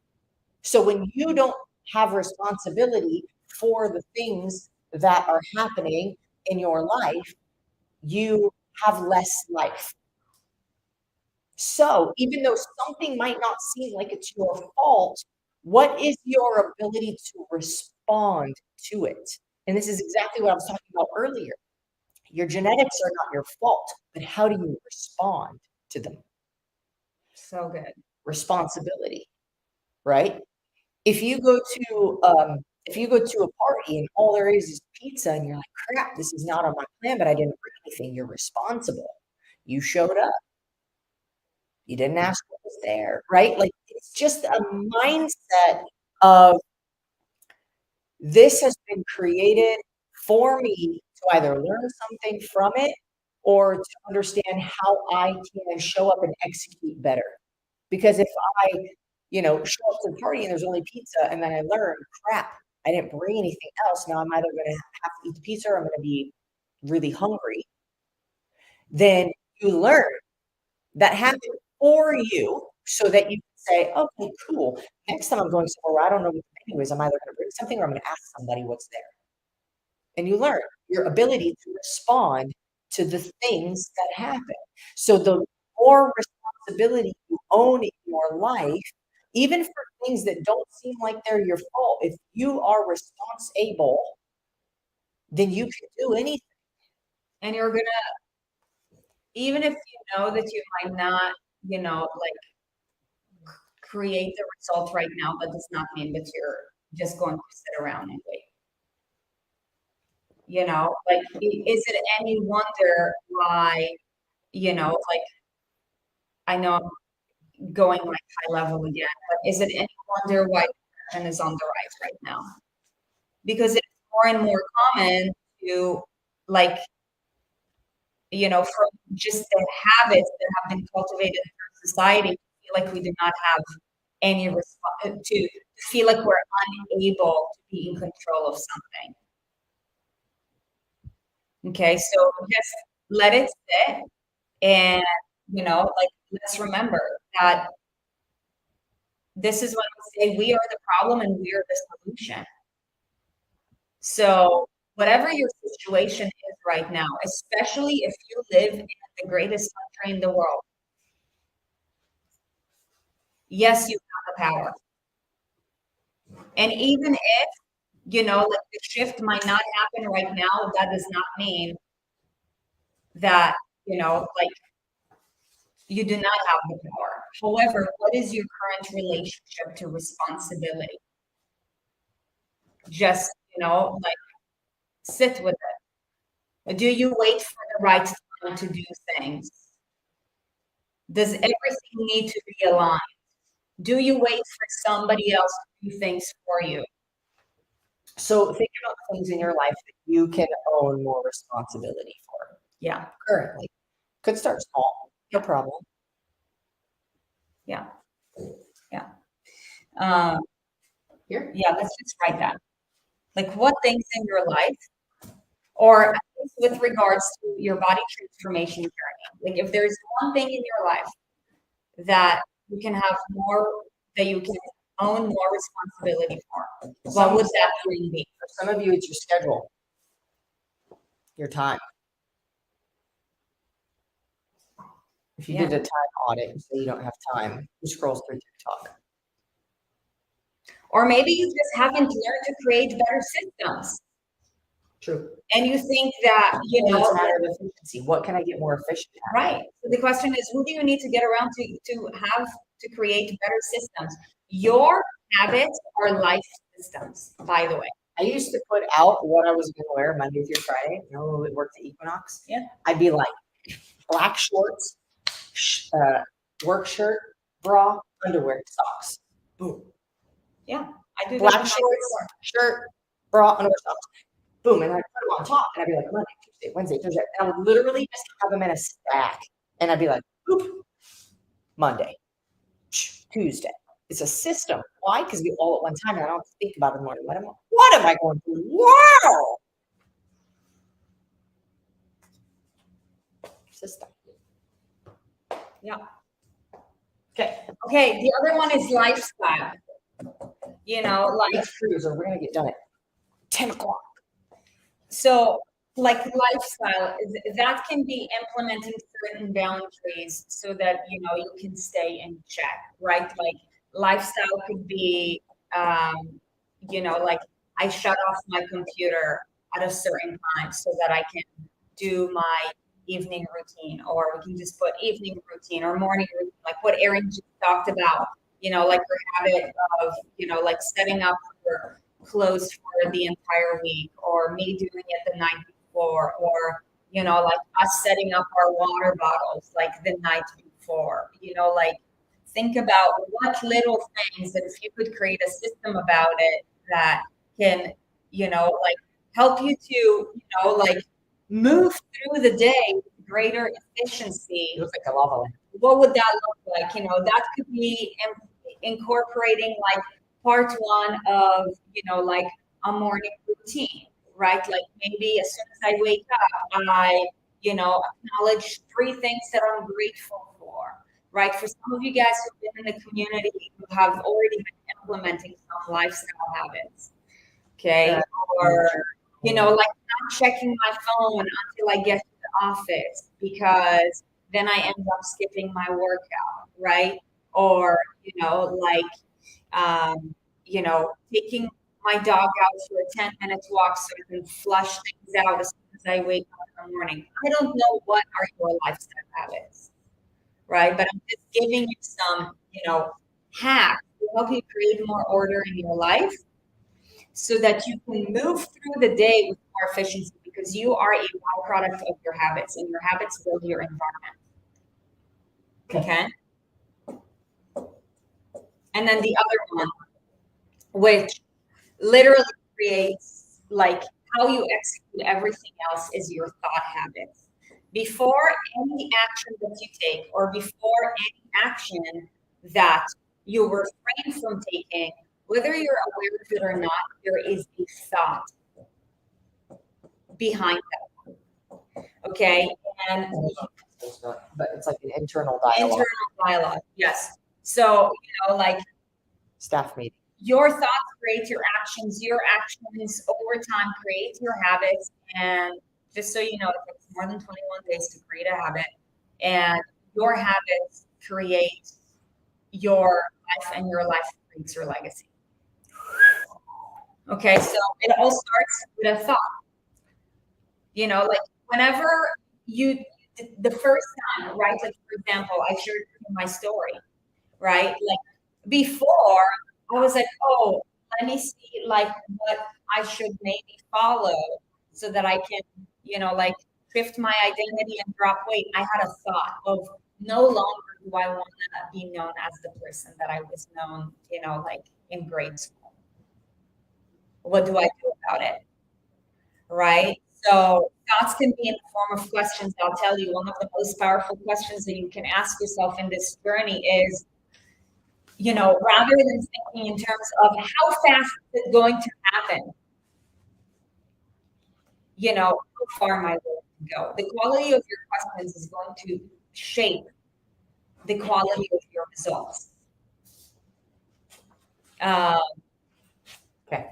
So when you don't have responsibility for the things that are happening in your life, you have less life. So even though something might not seem like it's your fault, what is your ability to respond to it? And this is exactly what I was talking about earlier. Your genetics are not your fault, but how do you respond to them? So good. Responsibility, right? If you go to a party and all there is pizza and you're like, crap, this is not on my plan, but I didn't bring anything, you're responsible. You showed up. You didn't ask what was there, right? Like it's just a mindset of this has been created for me to either learn something from it or to understand how I can show up and execute better. Because if I, show up to the party and there's only pizza and then I learn, crap, I didn't bring anything else. Now I'm either going to have to eat the pizza or I'm going to be really hungry. Then you learn that happened for you so that you can say, okay, cool. Next time I'm going somewhere where I don't know what the menu is, I'm either going to bring something or I'm going to ask somebody what's there. And you learn your ability to respond to the things that happen. So the more responsibility you own in your life, even for things that don't seem like they're your fault, if you are responsible, then you can do anything. And you're gonna, even if you know that you might not, create the result right now, that does not mean that you're just going to sit around and wait. Is it any wonder why, I know I'm going like high level again, but is it any wonder why depression is on the rise right now? Because it's more and more common to from just the habits that have been cultivated through society, feel like we do not have any response, to feel like we're unable to be in control of something. Okay, so just let it sit, and let's remember that this is when we say we are the problem and we are the solution. So whatever your situation is right now, especially if you live in the greatest country in the world, yes, you have the power. And even if, like the shift might not happen right now, that does not mean that, like you do not have the power. However, what is your current relationship to responsibility? Just, like sit with it. Do you wait for the right time to do things? Does everything need to be aligned? Do you wait for somebody else to do things for you? So think about things in your life that you can own more responsibility for Yeah, currently. Could start small, no problem. yeah, yeah. Here? Yeah, let's just write that. Like what things in your life, or at least with regards to your body transformation journey. Like if there's one thing in your life that you can have more, that you can own more responsibility for, what would that thing be? For some of you, it's your schedule, your time. If you did a time audit and say you don't have time, who scrolls through TikTok? Or maybe you just haven't learned to create better systems. True. And you think that, it's a matter of efficiency. What can I get more efficient at? Right. So the question is, who do you need to get around to have to create better systems? Your habits are life systems, by the way. I used to put out what I was going to wear Monday through Friday. It worked at Equinox. Yeah. I'd be like black shorts, work shirt, bra, underwear, socks. Boom. Yeah. I do black shorts, shirt, bra, underwear, socks. Boom. And I'd put them on top and I'd be like Monday, Tuesday, Wednesday, Thursday. And I would literally just have them in a stack. And I'd be like, boop, Monday, Tuesday. It's a system. Why? Because we all at one time, and I don't think about it in the morning. What am I going to do? Wow. System. Yeah. Okay. Okay. The other one is lifestyle. Like cruiser, we're gonna get done at 10 o'clock. So, like lifestyle, that can be implementing certain boundaries so that you can stay in check, right? Like lifestyle could be, like I shut off my computer at a certain time so that I can do my evening routine, or we can just put evening routine or morning routine, like what Erin just talked about, like her habit of, like setting up her clothes for the entire week, or me doing it the night before, or, like us setting up our water bottles like the night before, like think about what little things that if you could create a system about it that can, like help you to, like move through the day with greater efficiency. It looks like a lava lamp. What would that look like? That could be incorporating like part one of, like a morning routine, right? Like maybe as soon as I wake up, I, acknowledge 3 things that I'm grateful for, right? For some of you guys who've been in the community who have already been implementing some lifestyle habits, okay? Or, like not checking my phone until I get to the office because then I end up skipping my workout, right? Or, like, taking my dog out for a 10-minute walk so I can flush things out as soon as I wake up in the morning. I don't know what are your lifestyle habits, right? But I'm just giving you some, hacks to help you create more order in your life so that you can move through the day with more efficiency, because you are a byproduct of your habits, and your habits build your environment. Okay? And then the other one, which literally creates like how you execute everything else, is your thought habits. Before any action that you take, or before any action that you refrain from taking, whether you're aware of it or not, there is a thought behind that. Okay? And but it's like an internal dialogue. Internal dialogue, yes. So, like staff meeting. your thoughts create your actions over time create your habits. And just so you know, it takes more than 21 days to create a habit, and your habits create your life, and your life creates your legacy. Okay, so it all starts with a thought. You know, like whenever you, the first time, right? Like, for example, I shared my story, right? Like before, I was like, oh, let me see like what I should maybe follow so that I can, like shift my identity and drop weight. I had a thought of no longer do I want to be known as the person that I was known, like in grade school. What do I do about it? Right? So thoughts can be in the form of questions. I'll tell you, one of the most powerful questions that you can ask yourself in this journey is, rather than thinking in terms of how fast is it going to happen, how far am I willing to go? The quality of your questions is going to shape the quality of your results. Okay.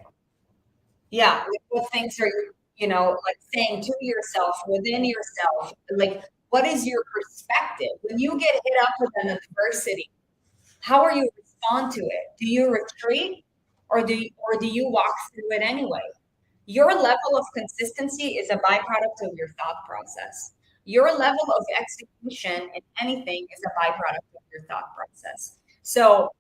Yeah, what things are you, like saying to yourself, within yourself, like what is your perspective? When you get hit up with an adversity, how are you respond to it? Do you retreat or do you walk through it anyway? Your level of consistency is a byproduct of your thought process. Your level of execution in anything is a byproduct of your thought process. So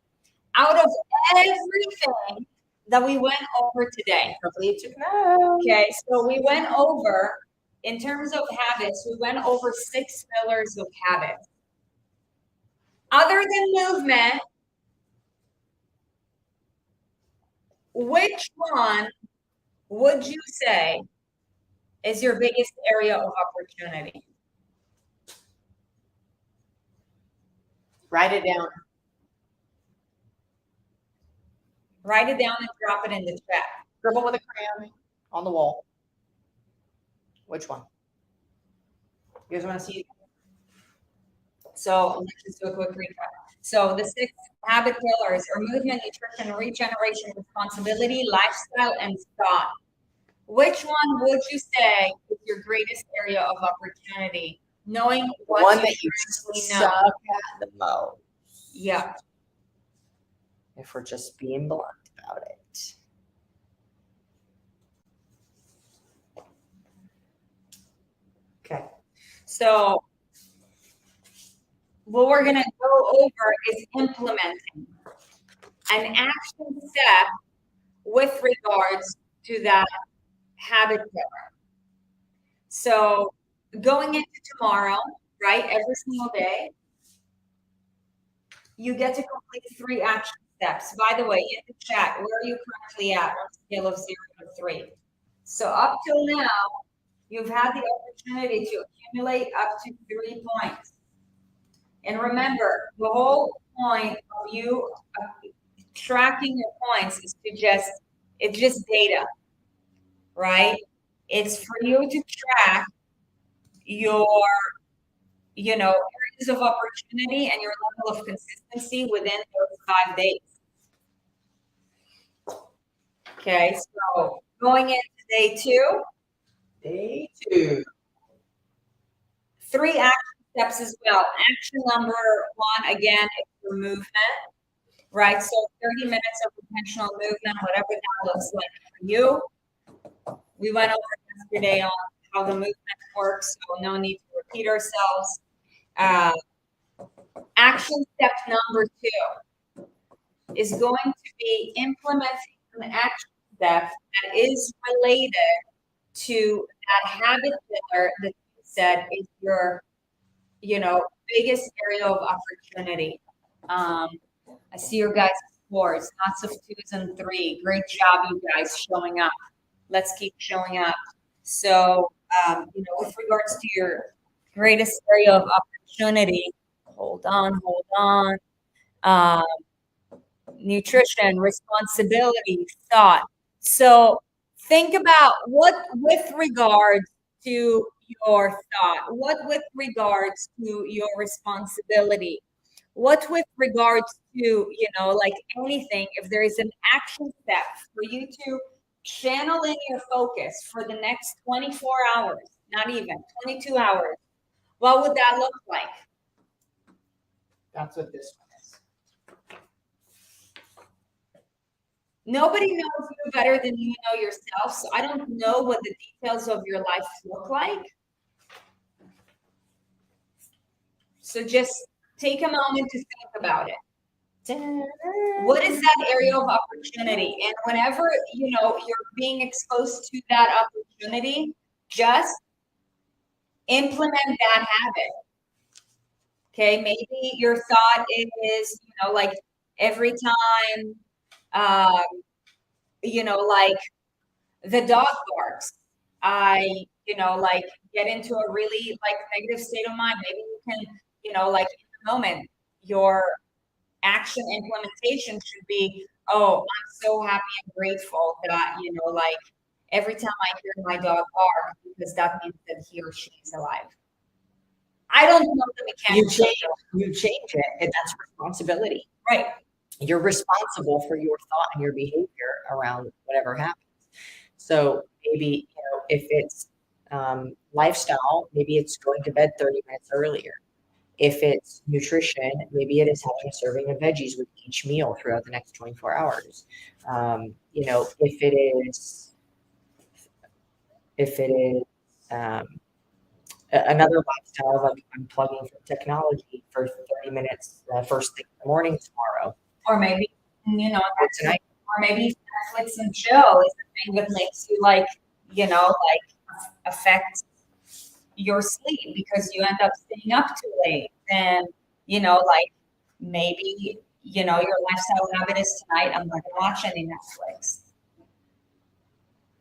out of everything that we went over today, okay, so we went over, in terms of habits, we went over 6 pillars of habits. Other than movement, which one would you say is your biggest area of opportunity? Write it down. Write it down and drop it in the chat. Scribble with a crayon on the wall. Which one? You guys want to see? So let's just do a quick recap. So the 6 habit pillars are movement, nutrition, regeneration, responsibility, lifestyle, and thought. Which one would you say is your greatest area of opportunity? Knowing what one that you suck at the most. Yeah. If we're just being blunt about it. Okay. So what we're going to go over is implementing an action step with regards to that habit pillar. So going into tomorrow, right, every single day, you get to complete 3 action steps. By the way, in the chat, where are you currently at on a scale of 0 to 3? So up till now, you've had the opportunity to accumulate up to 3 points. And remember, the whole point of you tracking your points is it's just data, right? It's for you to track your, areas of opportunity and your level of consistency within those 5 days. Okay, so going into day 2. Day 2. 3 action steps as well. Action number 1, again, is your movement, right? So 30 minutes of intentional movement, whatever that looks like for you. We went over yesterday on how the movement works, so no need to repeat ourselves. Action step number 2 is going to be implementing an action step that is related to that habit pillar that you said is your, biggest area of opportunity. I see your guys' scores, lots of 2s and 3. Great job, you guys, showing up. Let's keep showing up. So, with regards to your greatest area of opportunity, hold on. Nutrition, responsibility, thought. So think about what with regards to your thought, what with regards to your responsibility, What with regards to, like anything, if there is an action step for you to channel in your focus for the next 24 hours, not even 22 hours, what would that look like? That's what this one is. Nobody knows you better than you know yourself. So I don't know what the details of your life look like. So just take a moment to think about it. What is that area of opportunity? And whenever, you're being exposed to that opportunity, just implement that habit. Okay, maybe your thought is, like every time, like the dog barks, I, like get into a really like negative state of mind. Maybe you can, like in the moment, your action implementation should be, oh, I'm so happy and grateful that, like every time I hear my dog bark, because that means that he or she is alive. I don't know that we can. You change it, and that's responsibility. Right. You're responsible for your thought and your behavior around whatever happens. So maybe, if it's lifestyle, maybe it's going to bed 30 minutes earlier. If it's nutrition, maybe it is having a serving of veggies with each meal throughout the next 24 hours. If it is another lifestyle, like I'm plugging from technology for 30 minutes first thing in the morning tomorrow. Or maybe, tonight. Or maybe Netflix and chill is the thing that makes you like, affect your sleep because you end up staying up too late. And, like maybe, your lifestyle habit is tonight, I'm not gonna watch any Netflix.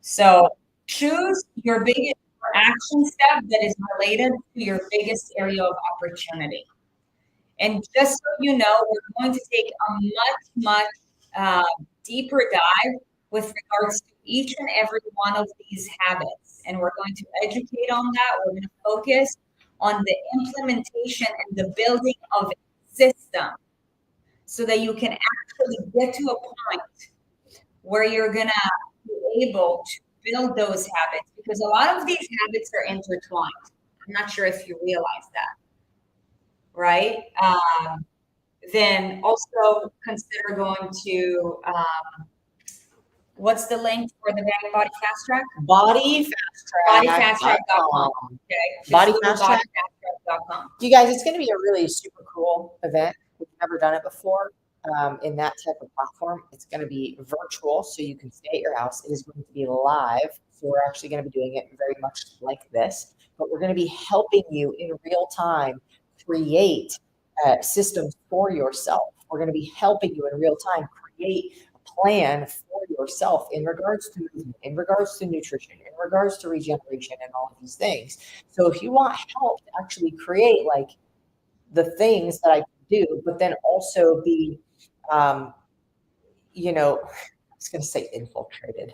So choose your biggest action step that is related to your biggest area of opportunity. And just so you know, we're going to take a much deeper dive with regards to each and every one of these habits. And we're going to educate on that. We're going to focus on the implementation and the building of a system so that you can actually get to a point where you're going to be able to build those habits, because a lot of these habits are intertwined. I'm not sure if you realize that. Right? Then also consider going to, what's the link for the Body Fast Track? Bodyfasttrack.com. Okay. Bodyfasttrack.com. You guys, it's going to be a really super cool event. We've never done it before in that type of platform. It's going to be virtual, so you can stay at your house. It is going to be live, so we're actually going to be doing it very much like this, but we're going to be helping you in real time create systems for yourself. We're going to be helping you in real time create a plan for yourself in regards to movement, in regards to nutrition, in regards to regeneration, and all of these things. So if you want help to actually create like the things that I do, but then also be, I was going to say infiltrated.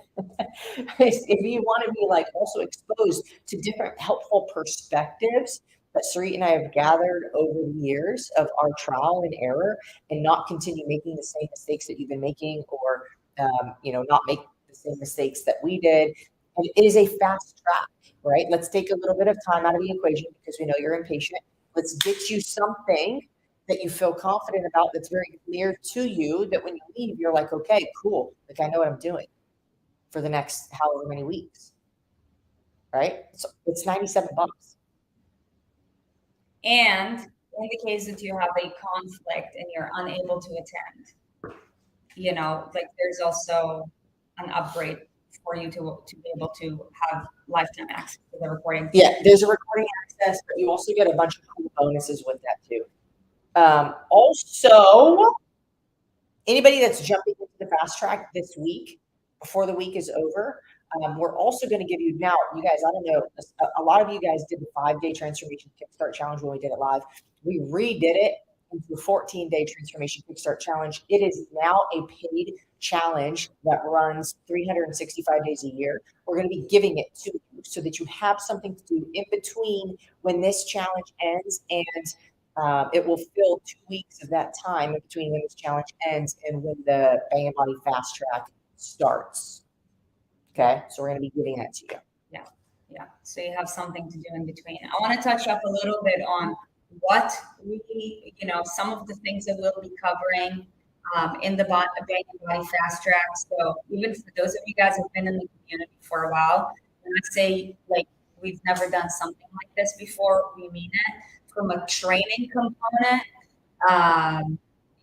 If you want to be like also exposed to different helpful perspectives that Sarit and I have gathered over the years of our trial and error, and not continue making the same mistakes that you've been making, or not make the same mistakes that we did. And it is a fast track, right? Let's take a little bit of time out of the equation because we know you're impatient. Let's get you something that you feel confident about, that's very clear to you, that when you leave, you're like, okay, cool. Like I know what I'm doing for the next however many weeks, right? So it's $97. And in the case that you have a conflict and you're unable to attend, like there's also an upgrade for you to be able to have lifetime access to the recording. Yeah, there's a recording access, but you also get a bunch of cool bonuses with that too. Also, anybody that's jumping into the fast track this week, before the week is over, we're also going to give you, now, you guys, I don't know, a lot of you guys did the 5-day transformation kickstart challenge when we did it live. We redid it into a 14-day transformation kickstart challenge. It is now a paid challenge that runs 365 days a year. We're going to be giving it to you so that you have something to do in between when this challenge ends and It will fill 2 weeks of that time in between when this challenge ends and when the Bang Body Fast Track starts. Okay, so we're going to be giving that to you. Yeah. So you have something to do in between. I want to touch up a little bit on what we, some of the things that we'll be covering in the Bang Body Fast Track. So even for those of you guys who've been in the community for a while, when I say like we've never done something like this before, we mean it. From a training component,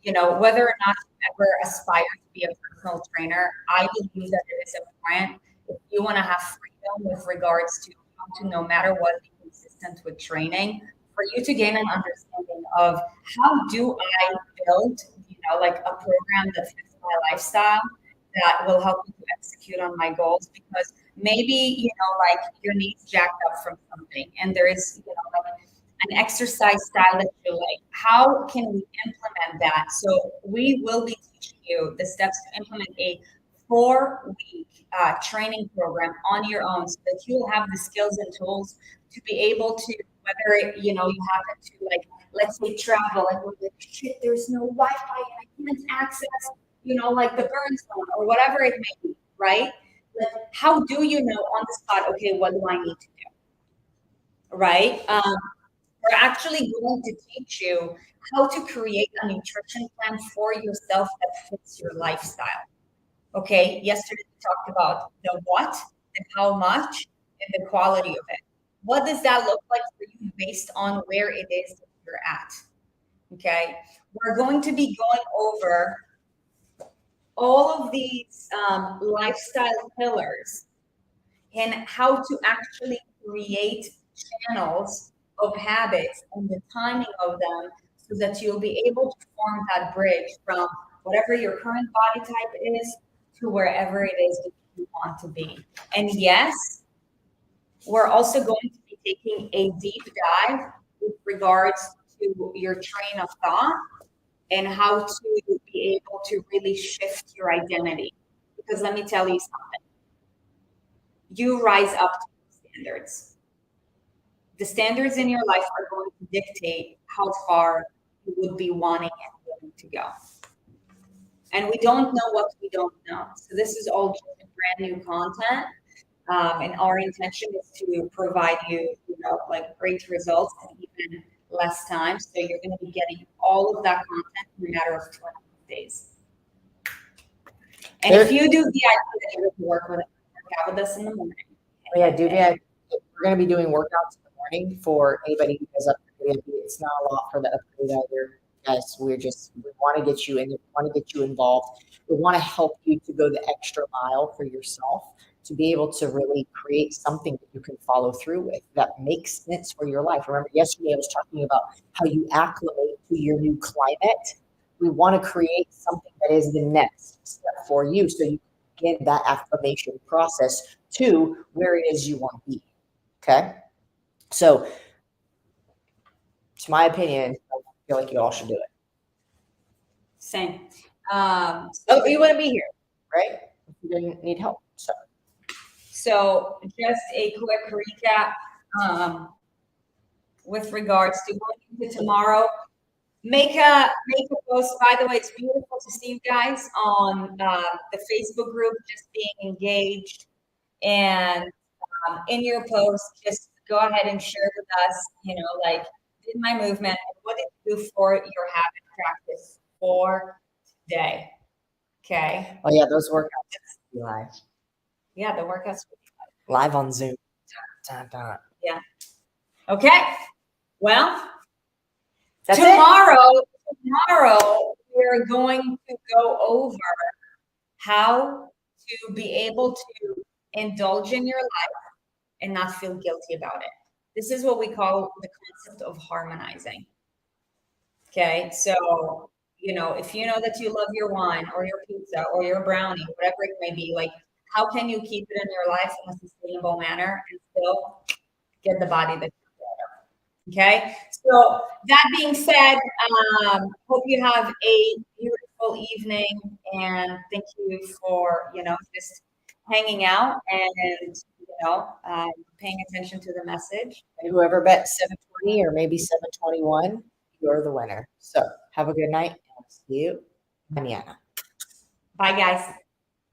whether or not you ever aspire to be a personal trainer, I believe that it is important if you want to have freedom with regards to how to, no matter what, be consistent with training, for you to gain an understanding of how do I build, like a program that fits my lifestyle that will help me to execute on my goals. Because maybe, like your knees jacked up from something and there is, like an exercise style that you like. How can we implement that? So we will be teaching you the steps to implement a 4-week training program on your own so that you'll have the skills and tools to be able to, whether, you happen to, like, let's say travel, like, shit, there's no Wi-Fi and I can't access, like the burn zone or whatever it may be, right? Like, how do you know on the spot, okay, what do I need to do, right? We're actually going to teach you how to create a nutrition plan for yourself that fits your lifestyle. Okay, yesterday we talked about the what, the how much, and the quality of it. What does that look like for you based on where it is that you're at? Okay, we're going to be going over all of these lifestyle pillars and how to actually create channels of habits and the timing of them so that you'll be able to form that bridge from whatever your current body type is to wherever it is that you want to be. And yes, we're also going to be taking a deep dive with regards to your train of thought and how to be able to really shift your identity. Because let me tell you something. You rise up to the standards. The standards in your life are going to dictate how far you would be wanting and willing to go. And we don't know what we don't know. So this is all just brand new content. And our intention is to provide you, like great results in even less time. So you're going to be getting all of that content in a matter of 20 days. And if you do the idea that you're going to work out with us in the morning. Yeah, we're going to be doing workouts in the morning for anybody who does upgrade. It's not a lot for the upgrade either. Guys, we want to get you in, we want to get you involved. We want to help you to go the extra mile for yourself to be able to really create something that you can follow through with that makes sense for your life. Remember, yesterday I was talking about how you acclimate to your new climate. We want to create something that is the next step for you so you can get that acclimation process to where it is you want to be. Okay? So, it's my opinion. I feel like you all should do it. Same. You want to be here, right? You didn't need help. So just a quick recap with regards to going into tomorrow. Make a post. By the way, it's beautiful to see you guys on the Facebook group, just being engaged. And in your post, just go ahead and share with us, like, did my movement, what did you do for your habit practice for today? Okay. Oh yeah, those workouts will be live. Yeah, the workouts will be live on Zoom. Yeah. Okay. Well, That's tomorrow we're going to go over how to be able to indulge in your life and not feel guilty about it. This is what we call the concept of harmonizing. Okay, so if you know that you love your wine or your pizza or your brownie, whatever it may be, like, how can you keep it in your life in a sustainable manner and still get the body that you're better? Okay, so that being said, hope you have a beautiful evening, and thank you for just hanging out and paying attention to the message. And whoever bet 720 or maybe 721, you're the winner. So have a good night, and I'll see you mañana. Bye, guys.